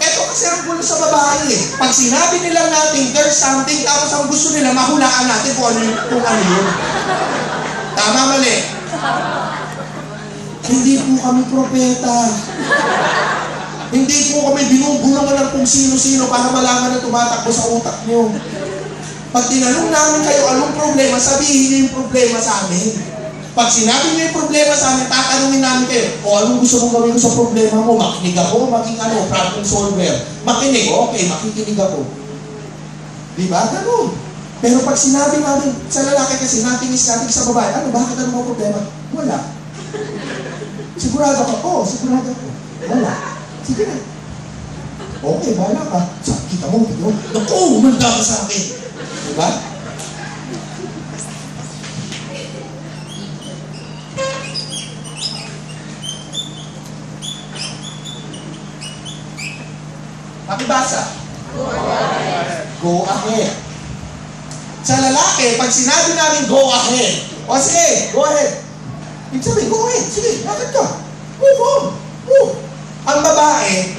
Eto kasi ang gulo sa babae eh. Pag sinabi nila natin there's something, tapos ang gusto nila, mahulaan natin kung ano yun. Tama, mali? Hindi po kami propeta. Hindi po kami binubulungan ng kung sino-sino para malaman na tumatakbo sa utak nyo. Pag tinanong namin kayo anong problema, sabihin niyo yung problema sa amin. Pag sinabi niyo yung problema sa amin, tatanungin namin kayo, o anong gusto mong gawin ko sa problema mo? Makinig ako, maging problem solver. Makinig, okay, makikinig ako. Diba? Ganun. Pero pag sinabi namin sa lalaki kasi, natinis natin sa babae, ano, bakit ano mo problema? Wala. Sigurado ka? Oo, sigurado ako. Wala. Sige na. Okay, bahala ka. Kita mo, naku, umanda ka sa akin. Diba? Pakibasa. Go ahead. Sa lalaki, pag sinabi namin go ahead, o sige, go ahead. Ibig sabihin, go ahead. Sige, lakad ka. Move on. Move. Ang babae,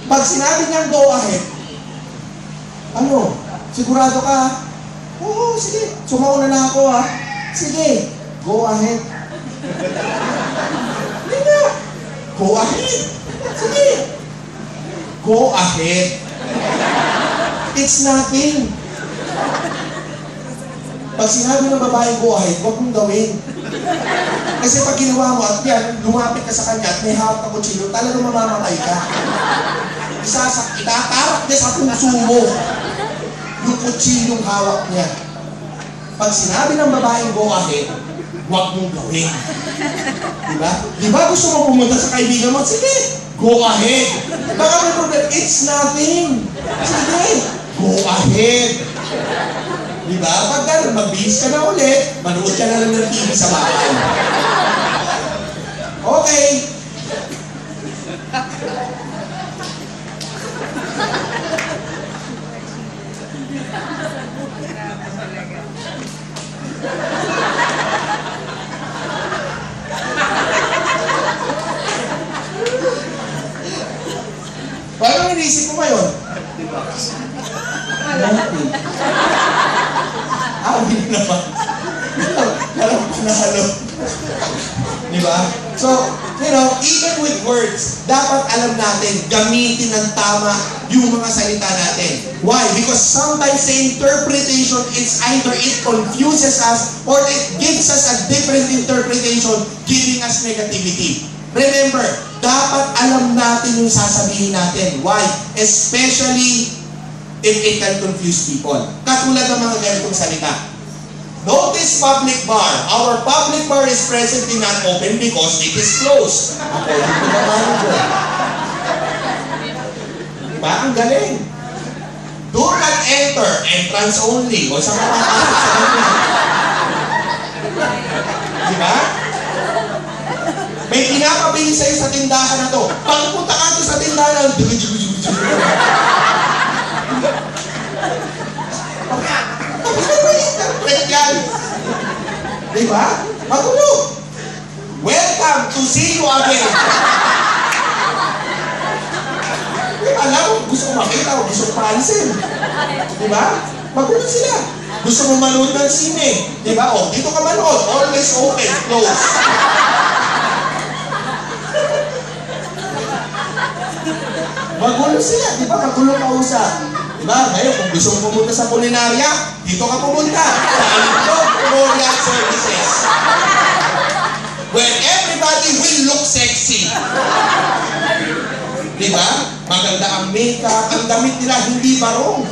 pag sinabi niyang go ahead, ano, sigurado ka? Oo, sige. Sumauna na ako ha. Sige, go ahead. Hindi na. Go ahead. Sige. Go ahead. It's nothing. Pag sinabi ng babae go ahead, huwag mong gawin. Kasi pag ginawa mo at yan, lumapit ka sa kanya at may hawak na kutsilyo, talagang mamamatay ka. Itatarak niya sa puso mo yung kutsilyong hawak niya. Pag sinabi ng babaeng go ahead, huwag mong gawin. Diba? Diba gusto mo pumunta sa kaibigan mo? Sige, go ahead. Baka may problem, it's nothing. Sige, go ahead. Diba? Pag gano'n, magbihis ka na ulit, manood ka na lang ng TV sa bahay. Okay. Paano inisip mo ngayon? Nothing. Hindi naman. Alam ko na halo. Diba? So, even with words, dapat alam natin, gamitin ng tama yung mga salita natin. Why? Because sometimes the interpretation is either it confuses us or it gives us a different interpretation, giving us negativity. Remember, dapat alam natin yung sasabihin natin. Why? Especially if it can confuse people. Katulad ng mga ganitong salita. Notice public bar. Our public bar is presently not open because it is closed. According to the manager. Diba? Ang galing. Do not enter. Entrance only. O sa mga diba? May pinapabili sa'yo sa tindahan na to. Pagpunta ka to sa tindahan, interpret yan. Diba? Magulo. Welcome to see you again. Alam mo, gusto ko makita o gusto ko paalisin. Diba? Magulo sila. Gusto mo manood ng sine. Diba? O, dito ka manood. Always open, close. Magulo sila. Diba? Magulo kausap. Diba? Ngayon, kung gusto mo pumunta sa kulinarya, dito ka pumunta. Sa Alipog Memorial Services. Where everybody will look sexy. Diba? maganda ang makeup, ang damit nila hindi barong.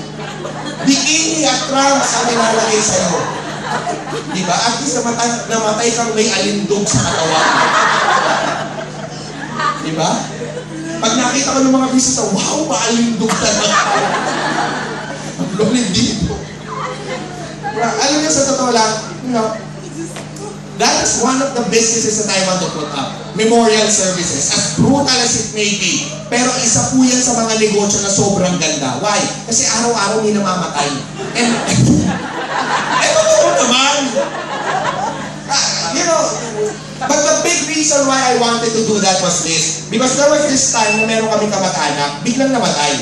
Bikini at trunks ang nilalagay sa'yo. Diba? At least namatay kang may alindog sa katawan. Diba? Pag nakita ko ng mga bisita, wow, maalindog talaga. Ang lumin dito. Alam niyo, sa totoo lang, you know, that is one of the businesses that I want to put up. Memorial services. As brutal as it may be. Pero isa po yan sa mga negosyo na sobrang ganda. Why? Kasi araw-araw may namamatay. And, totoo naman. You know, but the big reason why I wanted to do that was this. Because there was this time na meron kami kamag-anak, biglang namatay.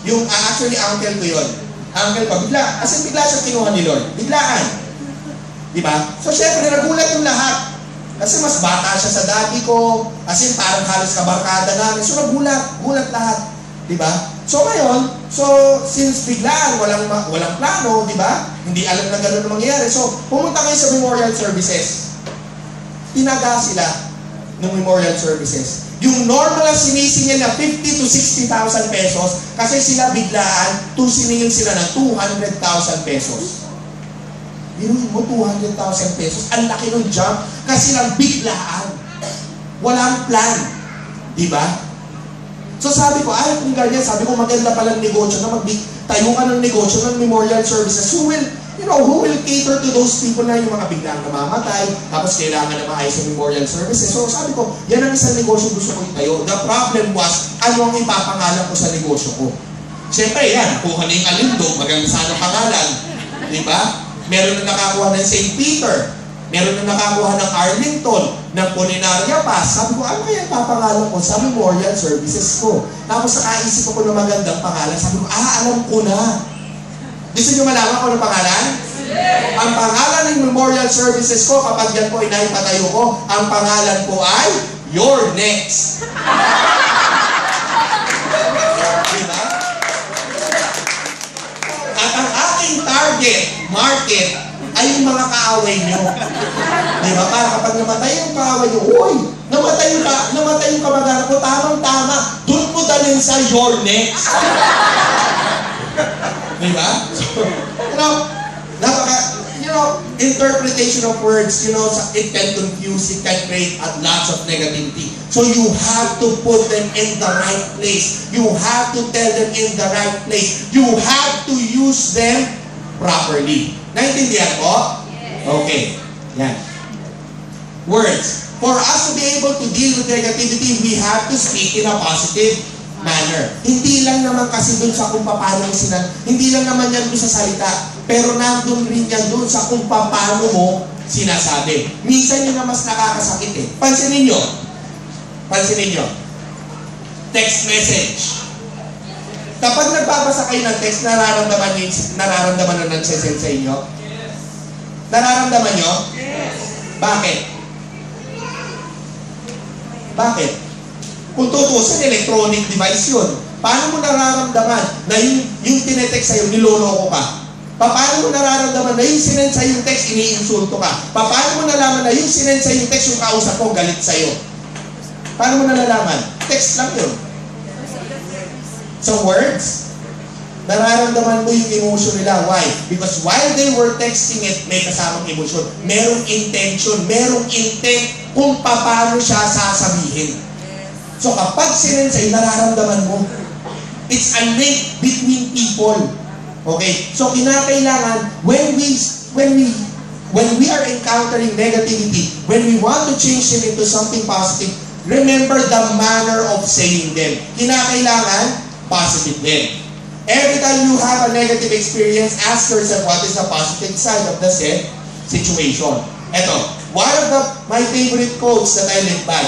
Yung, actually, uncle ko yun. Uncle ko, bigla. As in, bigla siya kinuha ni Lord. Biglaan. Diba? So, syempre, nagulat yung lahat. Kasi mas bata siya sa daddy ko. As in, parang halos kabarkada namin. So, nagulat lahat. Diba? So, ngayon, since biglaan, walang plano, diba? Hindi alam na gano'n na mangyayari. So, pumunta kayo sa memorial services. Tinaga sila ng memorial services. Yung normal na sinisingil na 50 to 60,000 pesos, kasi sila biglaan, siningil sila ng 200,000 pesos. Biruin mo, 200,000 pesos. Ang laki ng jump kasi lang biglaan. Walang plan. Diba? So sabi ko, ay kung ganyan, sabi ko maganda palang negosyo na tayo ka ng negosyo ng memorial services who will cater to those people na yung mga biglang namamatay, tapos kailangan na maayos yung memorial services. So sabi ko, yan ang isang negosyo gusto ko itayo. The problem was, ano ang ipapangalan ko sa negosyo ko? Siyempre yan, kuha na yung alindog, maganda sana pangalan. Diba? Meron na nakakuha ng St. Peter. Meron na nakakuha ng Arlington, ng Polinaria Pass. Sabi ko, ano kaya papangalan ko sa memorial services ko? Tapos nakaisip ako ng magandang pangalan. Sabi ko, alam ko na. Gusto nyo malaman ko ng pangalan? Ang pangalan ng memorial services ko, kapag yan po inaipatayo ko, ang pangalan ko ay Your Next. Diba? At ang aking target market ay yung mga kaaway nyo. Diba? Para kapag namatay yung kaaway nyo, uy, namatay yung kamag-anak ko, tamang-tama, doon mo dalhin sa Your Next. Diba? So, interpretation of words, it can confuse, it can create lots of negativity. So you have to put them in the right place. You have to tell them in the right place. You have to use them properly. Naintindihan po? Okay. Yan. Words. For us to be able to deal with negativity, we have to speak in a positive manner. Hindi lang naman kasi dun sa kung paano mo hindi lang naman yan dun sa salita, pero nandun rin yan dun sa kung paano mo sinasabi. Minsan yun na mas nakakasakit eh. Pansinin nyo. Text message. Kapag nagbabasa kayo ng text, nararamdaman na nagsasend sa inyo? Yes. Nararamdaman nyo? Yes. Bakit? Kung tutusin, electronic device yun. Paano mo nararamdaman na yung tinetext sa'yo, niloloko ka? Paano mo nararamdaman na yung sinend sa'yo yung text, iniinsulto ka? Paano mo nalaman na yung sinend sa'yo yung text, yung kausap mo, galit sa'yo? Paano mo nalalaman? Text lang yun. So words, nararamdaman mo yung emotion nila. Why? Because while they were texting it, may kasamang emotion. Merong intention, merong intent kung paano siya sasabihin. So kapag sinend sa'yo, nararamdaman mo. It's a link between people. Okay? So kinakailangan, when we are encountering negativity, when we want to change them into something positive, remember the manner of saying them. Kinakailangan, positive din. Every time you have a negative experience, ask yourself, what is the positive side of the said situation? Ito, one of my favorite quotes that I live by,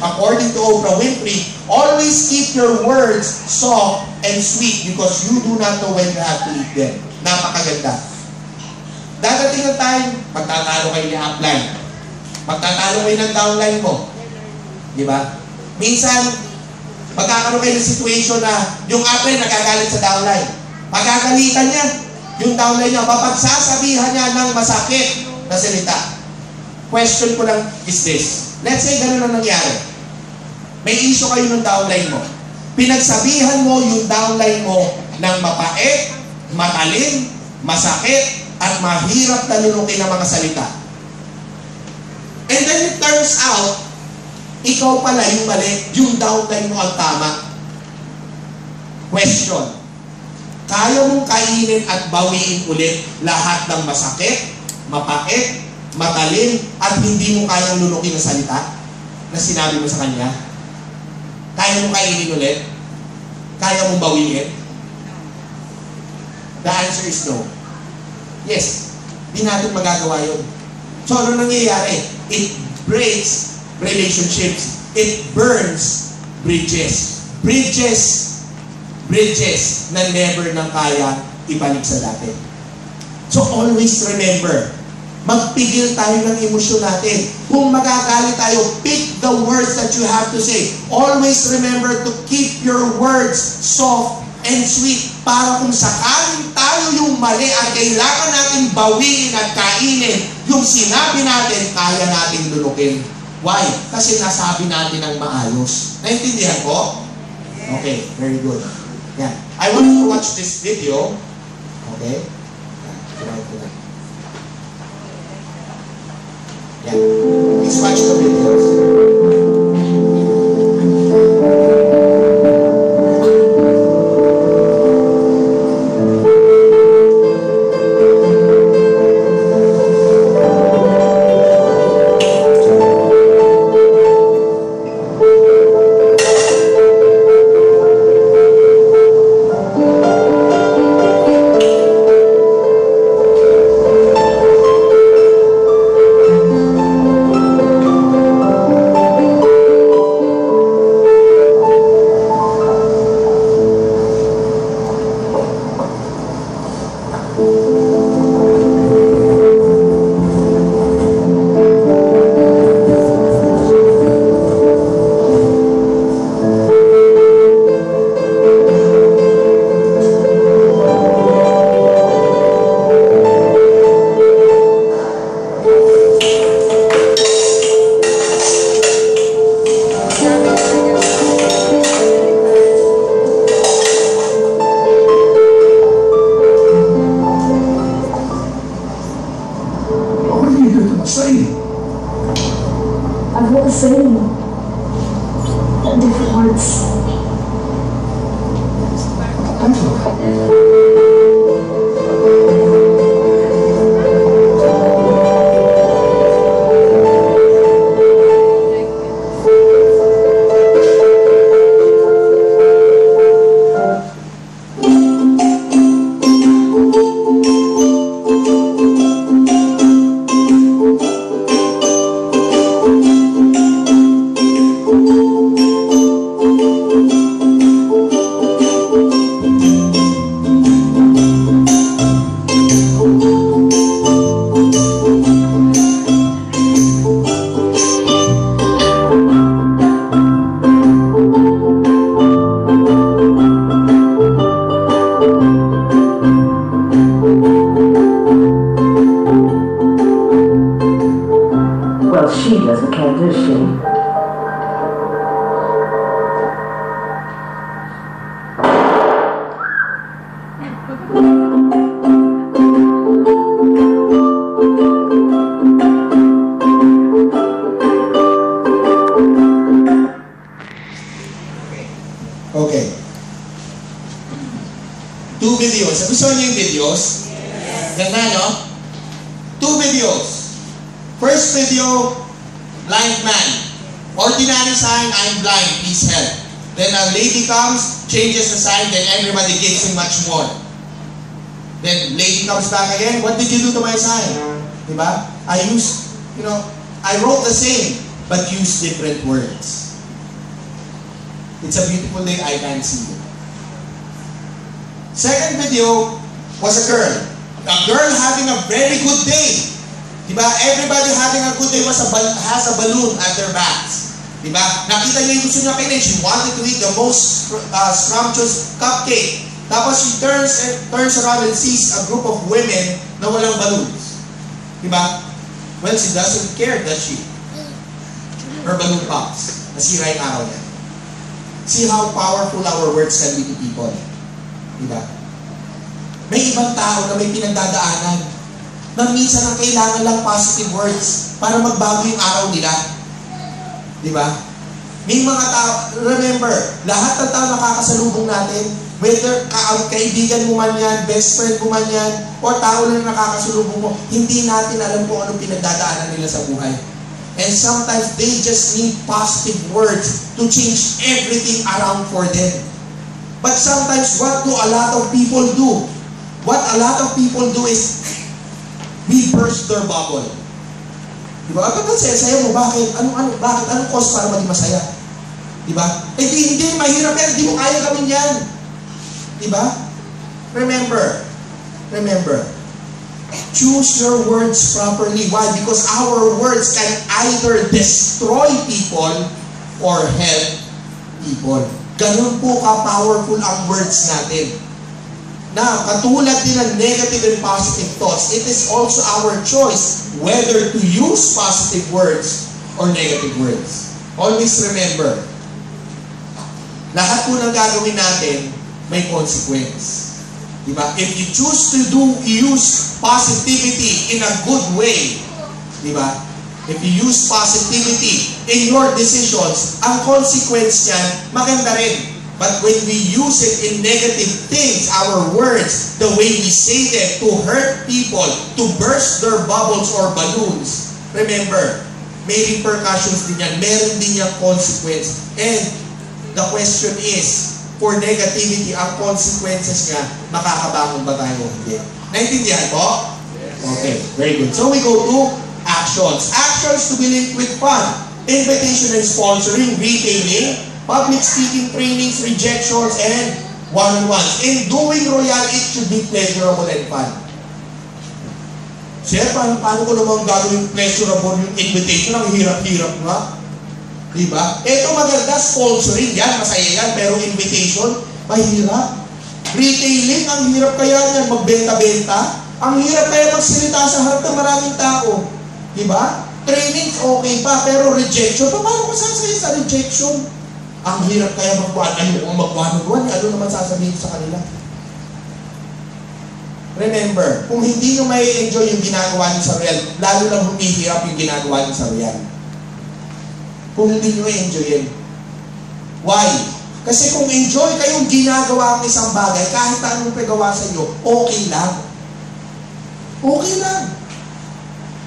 according to Oprah Winfrey, always keep your words soft and sweet because you do not know when you have to eat them. Napakaganda. Dadating ang time, magtatalo kayo ni upline. Magtatalo kayo ng downline mo. Diba? Minsan, magkakaroon kayo ng situation na yung upline nagagalit sa downline. Magagalitan niya. Yung downline niya, mapagsasabihan niya ng masakit na salita. Question ko lang is this. Let's say ganun ang nangyari. May issue kayo ng downline mo. Pinagsabihan mo yung downline mo ng mapait, matalim, masakit, at mahirap talunukin ng mga salita. And then it turns out, ikaw pala yung mali, yung downline mo ang tama. Question. Kaya mong kainin at bawiin ulit lahat ng masakit, mapait, matalim, at hindi mo kayang lunukin na salita na sinabi mo sa kanya? Kaya mong kainin ulit? Kaya mong bawiin? The answer is no. Yes, di natin magagawa yun. So ano nangyayari? It breaks relationships. It burns bridges. Bridges na never nang kaya ibalik sa dati. So always remember, magpigil tayo ng emosyon natin. Kung magagalit tayo, pick the words that you have to say. Always remember to keep your words soft and sweet para kung sakaling tayo yung mali at kailangan natin bawiin at kainin, yung sinabi natin, kaya natin lulukin. Why? Kasi nasabi natin ng maayos. Naintindihan ko? Okay, very good. Yan. I want you to watch this video. Okay? Yan. Please watch the videos. Okay. 2 videos. Gusto niyo yung videos? Yes. Ganda, no? 2 videos. First video, blind man. Ordinary sign, I'm blind, please help. Then a lady comes, changes the sign, then everybody gives him much more. Then lady comes back again, what did you do to my sign? Diba? I wrote the same, but used different words. It's a beautiful day, I can't see you. Second video was a girl. A girl having a very good day. Diba? Everybody having a good day has a balloon at their backs. Diba? Nakita niya yung gusto niya kainin. She wanted to eat the most scrumptious cupcake. Tapos she turns around and sees a group of women na walang balloons. Diba? Well, she doesn't care, does she? Her balloon pops. Nasira yung araw niya. See how powerful our words can be to people. Diba? May ibang tao na may pinagdadaanan na minsan ang kailangan lang positive words para magbago yung araw nila. Diba? May mga tao, remember, lahat ng tao nakakasalubong natin, whether kaibigan mo man yan, best friend mo man yan, o tao lang nakakasalubong mo, hindi natin alam kung anong pinagdadaanan nila sa buhay. And sometimes they just need positive words to change everything around for them. But sometimes what do a lot of people do? What a lot of people do is we burst their bubble. Diba? Ba't ang saya-saya mo? Bakit? Bakit? Anong cause para maging masaya? Diba? Eh hindi mahirap yan. Hindi mo kaya gawin yan. Diba? Remember, choose your words properly. Why? Because our words can either destroy people or help people. Ganun po ka-powerful ang words natin. Now, katulad din ng negative and positive thoughts, it is also our choice whether to use positive words or negative words. Always remember, lahat po ng gagawin natin may consequence. Diba? If you choose to use positivity in a good way, diba? If you use positivity in your decisions, ang consequence niyan, maganda rin. But when we use it in negative things, our words, the way we say them to hurt people, to burst their bubbles or balloons, remember, may repercussions din yan. Meron din yung consequence. And the question is, for negativity, ang consequences nga, makakabangon ba tayo o hindi? Naintindihan po? Okay, very good. So we go to actions. Actions to be linked with fun. Invitation and sponsoring, retailing, public speaking trainings, rejections, and one-on-ones. In doing royal, it should be pleasurable and fun. Sir, paano ko naman gagawin pleasurable yung invitation? Ang hirap-hirap nga. Diba? Ito maganda, sponsoring, yan, masaya yan, pero invitation, mahirap. Retailing, ang hirap kaya yan, magbenta-benta. Ang hirap kaya magsilita sa harap ng maraming tao. Diba? Training, okay pa, pero rejection, paano ko sasaya sa rejection? Ang hirap kaya mag-one-on-one, ano naman sasabihin sa kanila? Remember, kung hindi nyo may enjoy yung ginagawa nyo sa real, lalo lang humihirap yung ginagawa nyo sa real. Kung hindi nyo enjoyin. Why? Kasi kung enjoy kayong ginagawa ang isang bagay, kahit anong pagawa sa inyo, okay lang. Okay lang.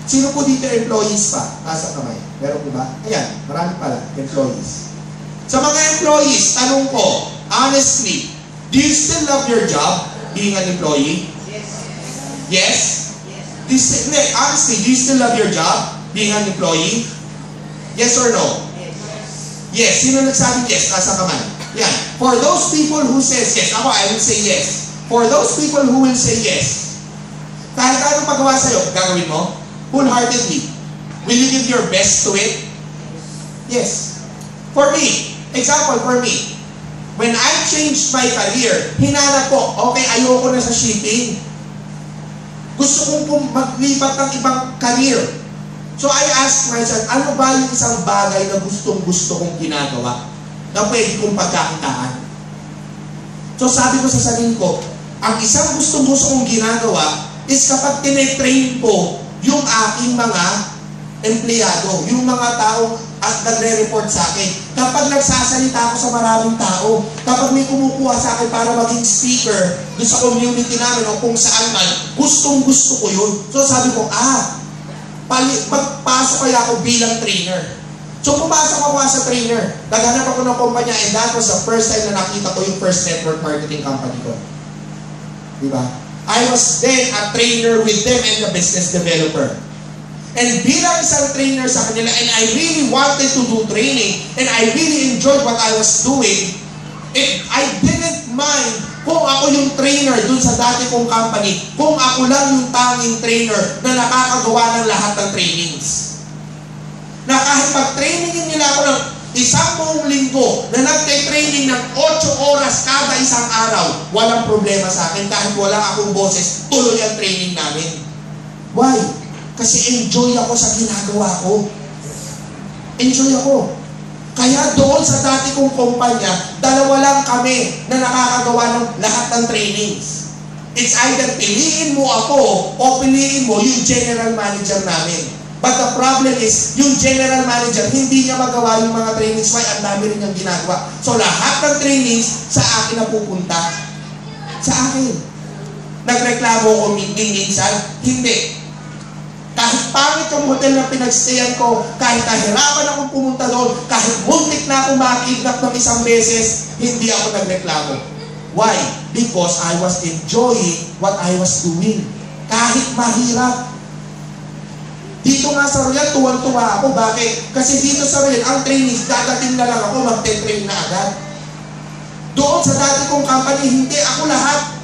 Sino po dito employees pa? Nasa kamay. Meron po ba? Ayan, marami pala, employees. Sa mga employees, tanong ko, honestly, do you still love your job, being an employee? Yes? Yes? Honestly, do you still love your job, being an employee? Yes or no? Yes. Sino nagsabi yes? Nasa kamay. Yan. For those people who says yes, ako, I will say yes. For those people who will say yes, kahit anong magawa sa'yo, gagawin mo? Wholeheartedly. Will you give your best to it? Yes. For me, example for me, when I changed my career, hinanap ko, okay, ayoko na sa shipping. Gusto kong maglipat ng ibang career. So I asked myself, ano ba yung isang bagay na gustong-gusto kong ginagawa na pwede kong pagkakitaan? So sabi ko sa sarili ko, ang isang gustong-gusto kong ginagawa is kapag tinetrain ko yung aking mga empleyado, yung mga taong at nagre-report sa akin. Kapag nagsasalita ako sa maraming tao, kapag may kumukuha sa akin para maging speaker doon sa community namin o kung saan man, gustong-gusto ko yun. So sabi ko, magpasok kaya ako bilang trainer. So pumasok ako as a trainer. Naghanap ako ng kumpanya and that was the first time na nakita ko yung first network marketing company ko. Diba? I was then a trainer with them and a business developer. And bilang isang trainer sa kanila, and I really wanted to do training, and I really enjoyed what I was doing, and I didn't mind kung ako yung trainer dun sa dati kong company, kung ako lang yung tanging trainer na nakakagawa ng lahat ng trainings. Na kahit pag-trainingin nila ako ng 1 linggo na nagte-training ng 8 oras kada isang araw, walang problema sa akin. Kahit wala akong boses, tuloy ang training namin. Why? Kasi enjoy ako sa ginagawa ko. Enjoy ako. Kaya doon sa dati kong kumpanya, dalawa lang kami na nakakagawa ng lahat ng trainings. It's either piliin mo ako o piliin mo yung general manager namin. But the problem is, yung general manager, hindi niya magawa yung mga trainings. Why? Ang dami rin niyang ginagawa. So lahat ng trainings, sa akin na pupunta. Sa akin. Nagreklamo ko minsan? Hindi. Kahit pangit yung hotel na pinagstayan ko, kahit nahirapan akong pumunta doon, kahit muntik na akong makidnap ng isang beses, hindi ako nagreklamo. Why? Because I was enjoying what I was doing. Kahit mahirap. Dito nga sa Royal, tuwang-tuwa ako. Bakit? Kasi dito sa Royal, ang training, dadating na lang ako, magte-train na agad. Doon sa dati kong company, hindi ako lahat.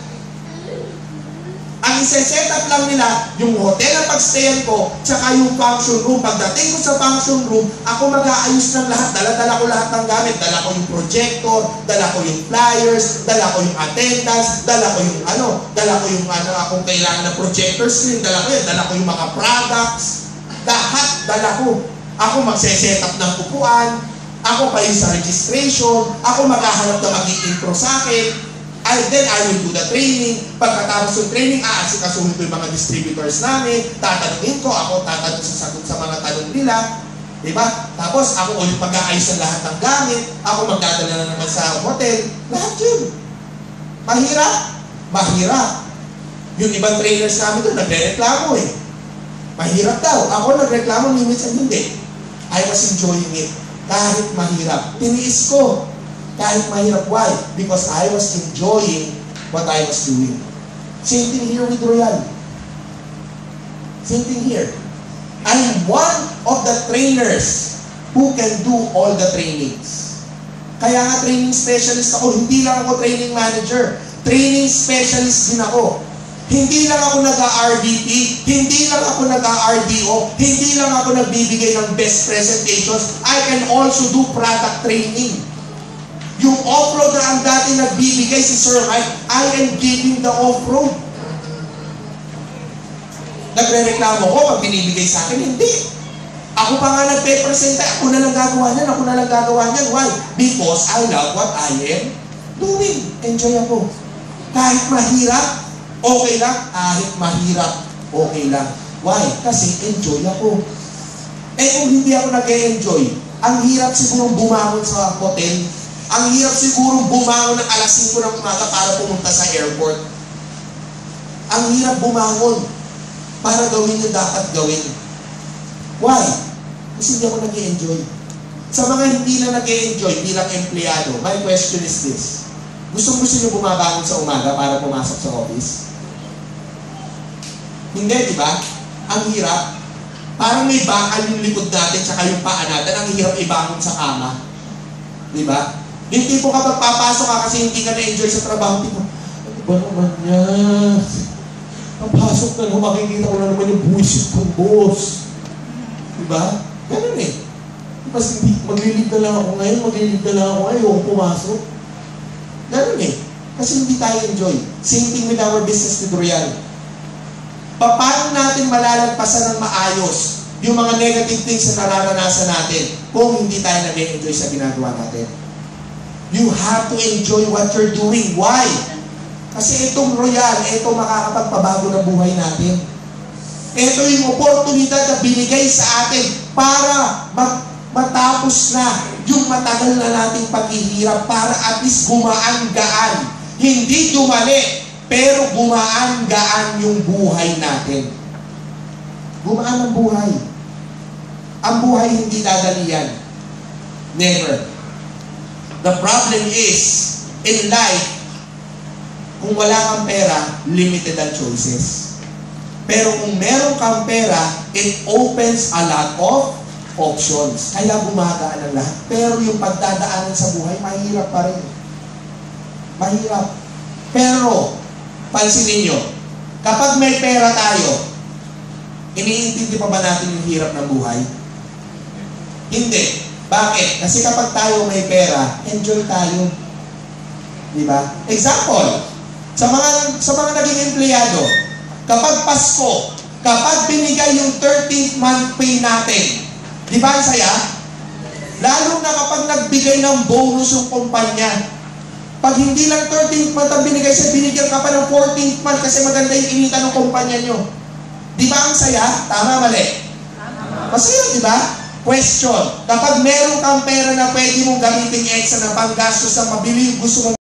Ang isa-set up lang nila, yung hotel na pagstayan ko, tsaka yung function room. Pagdating ko sa function room, ako mag-aayos ng lahat. Dala-dala ko lahat ng gamit. Dala ko yung projector, dala ko yung flyers, dala ko yung attendance, dala ko yung kung kailangan ng projector screen, dala ko yun, dala ko yung mga products. Lahat dala ko. Ako magse-set up ng upuan, ako pa yung sa registration, ako maghahanap na mag-i-intro sa akin. Then I will do the training. Pagkatapos yung training, aasikasuhin ko yung mga distributors namin, tatanungin ko, ako tatanong sasagot sa mga tanong nila. Diba? Tapos ako ulit mag-aayos ng lahat ng gamit, ako magdadala na naman sa hotel. Lahat yun. Mahirap? Mahirap. Yung ibang trainers namin doon, nagre-reklamo eh. Mahirap daw. Ako nagreklamo, minsan hindi. I was enjoying it. Kahit mahirap. Tiniis ko. Kahit mahirap. Why? Because I was enjoying what I was doing. Same thing here with Royal. Same thing here. I am one of the trainers who can do all the trainings. Kaya nga training specialist ako. Hindi lang ako training manager. Training specialist din ako. Hindi lang ako nag-RDP, hindi lang ako nag-RDO, hindi lang ako nagbibigay ng best presentations. I can also do product training. Yung off-road na ang dati nagbibigay si Sir Mike, I am giving the off-road. Nagre-reklamo ko pag binibigay sa akin, hindi. Ako pa nga nagpe-presenta, ako na lang gagawa niyan, Why? Because I love what I am doing. Enjoy ako. Kahit mahirap, okay lang. Kahit mahirap, okay lang. Why? Kasi enjoy ako. Eh kung hindi ako nag-enjoy, ang hirap siguro bumangon sa hotel. Ang hirap siguro bumangon ng alas 5 ng umaga para pumunta sa airport. Ang hirap bumangon para gawin yung dapat gawin. Why? Kasi hindi ako nag-enjoy. Sa mga hindi na nag-enjoy bilang empleyado, my question is this. Gusto nyo bumabangon sa umaga para pumasok sa office? Hindi, di ba? Ang hirap. Parang may bakal yung likod natin tsaka yung paa natin. Ang hirap ibangon sa kama. Di ba? Yung tipo kapag papasok ka kasi hindi ka na-enjoy sa trabaho, tipo, ano ba naman yan? Papasok na naman, makikita ko na naman yung buwisit kong boss. Diba? Ganun eh. Mas maglilid na lang ako ngayon, ayoko pumasok. Ganun eh. Kasi hindi tayo enjoy. Same thing with our business with Royal. Paano natin malalagpasan ng maayos yung mga negative things na nararanasan natin kung hindi tayo nag-enjoy sa ginagawa natin? You have to enjoy what you're doing. Why? Kasi itong Royal, ito makakapagpabago ng buhay natin. Ito yung oportunidad na binigay sa atin para matapos na yung matagal na nating paghihirap para at least gumaan-gaan. Hindi dumali, pero gumaan-gaan yung buhay natin. Gumaan ang buhay. Ang buhay hindi dadali yan. Never. The problem is, in life, kung wala kang pera, limited ang choices. Pero kung meron kang pera, it opens a lot of options. Kaya gumagaan ang lahat. Pero yung pagdadaanan sa buhay, mahirap pa rin. Mahirap. Pero, pansinin nyo, kapag may pera tayo, iniintindi pa ba natin yung hirap ng buhay? Hindi. Bakit? Kasi kapag tayo may pera, enjoy tayo. Diba? Example, sa mga naging empleyado, kapag Pasko, kapag binigay yung 13th month pay natin, di ba ang saya? Lalo na kapag nagbigay ng bonus yung kumpanya. Pag hindi lang 13th month ang binigay siya, binigyan ka pa ng 14th month kasi maganda yung inita ng kumpanya nyo. Di ba ang saya? Tama, mali? Masaya, di ba? Question, kapag meron kang pera na pwede mong gamitin extra na panggastos na mabili, gusto mong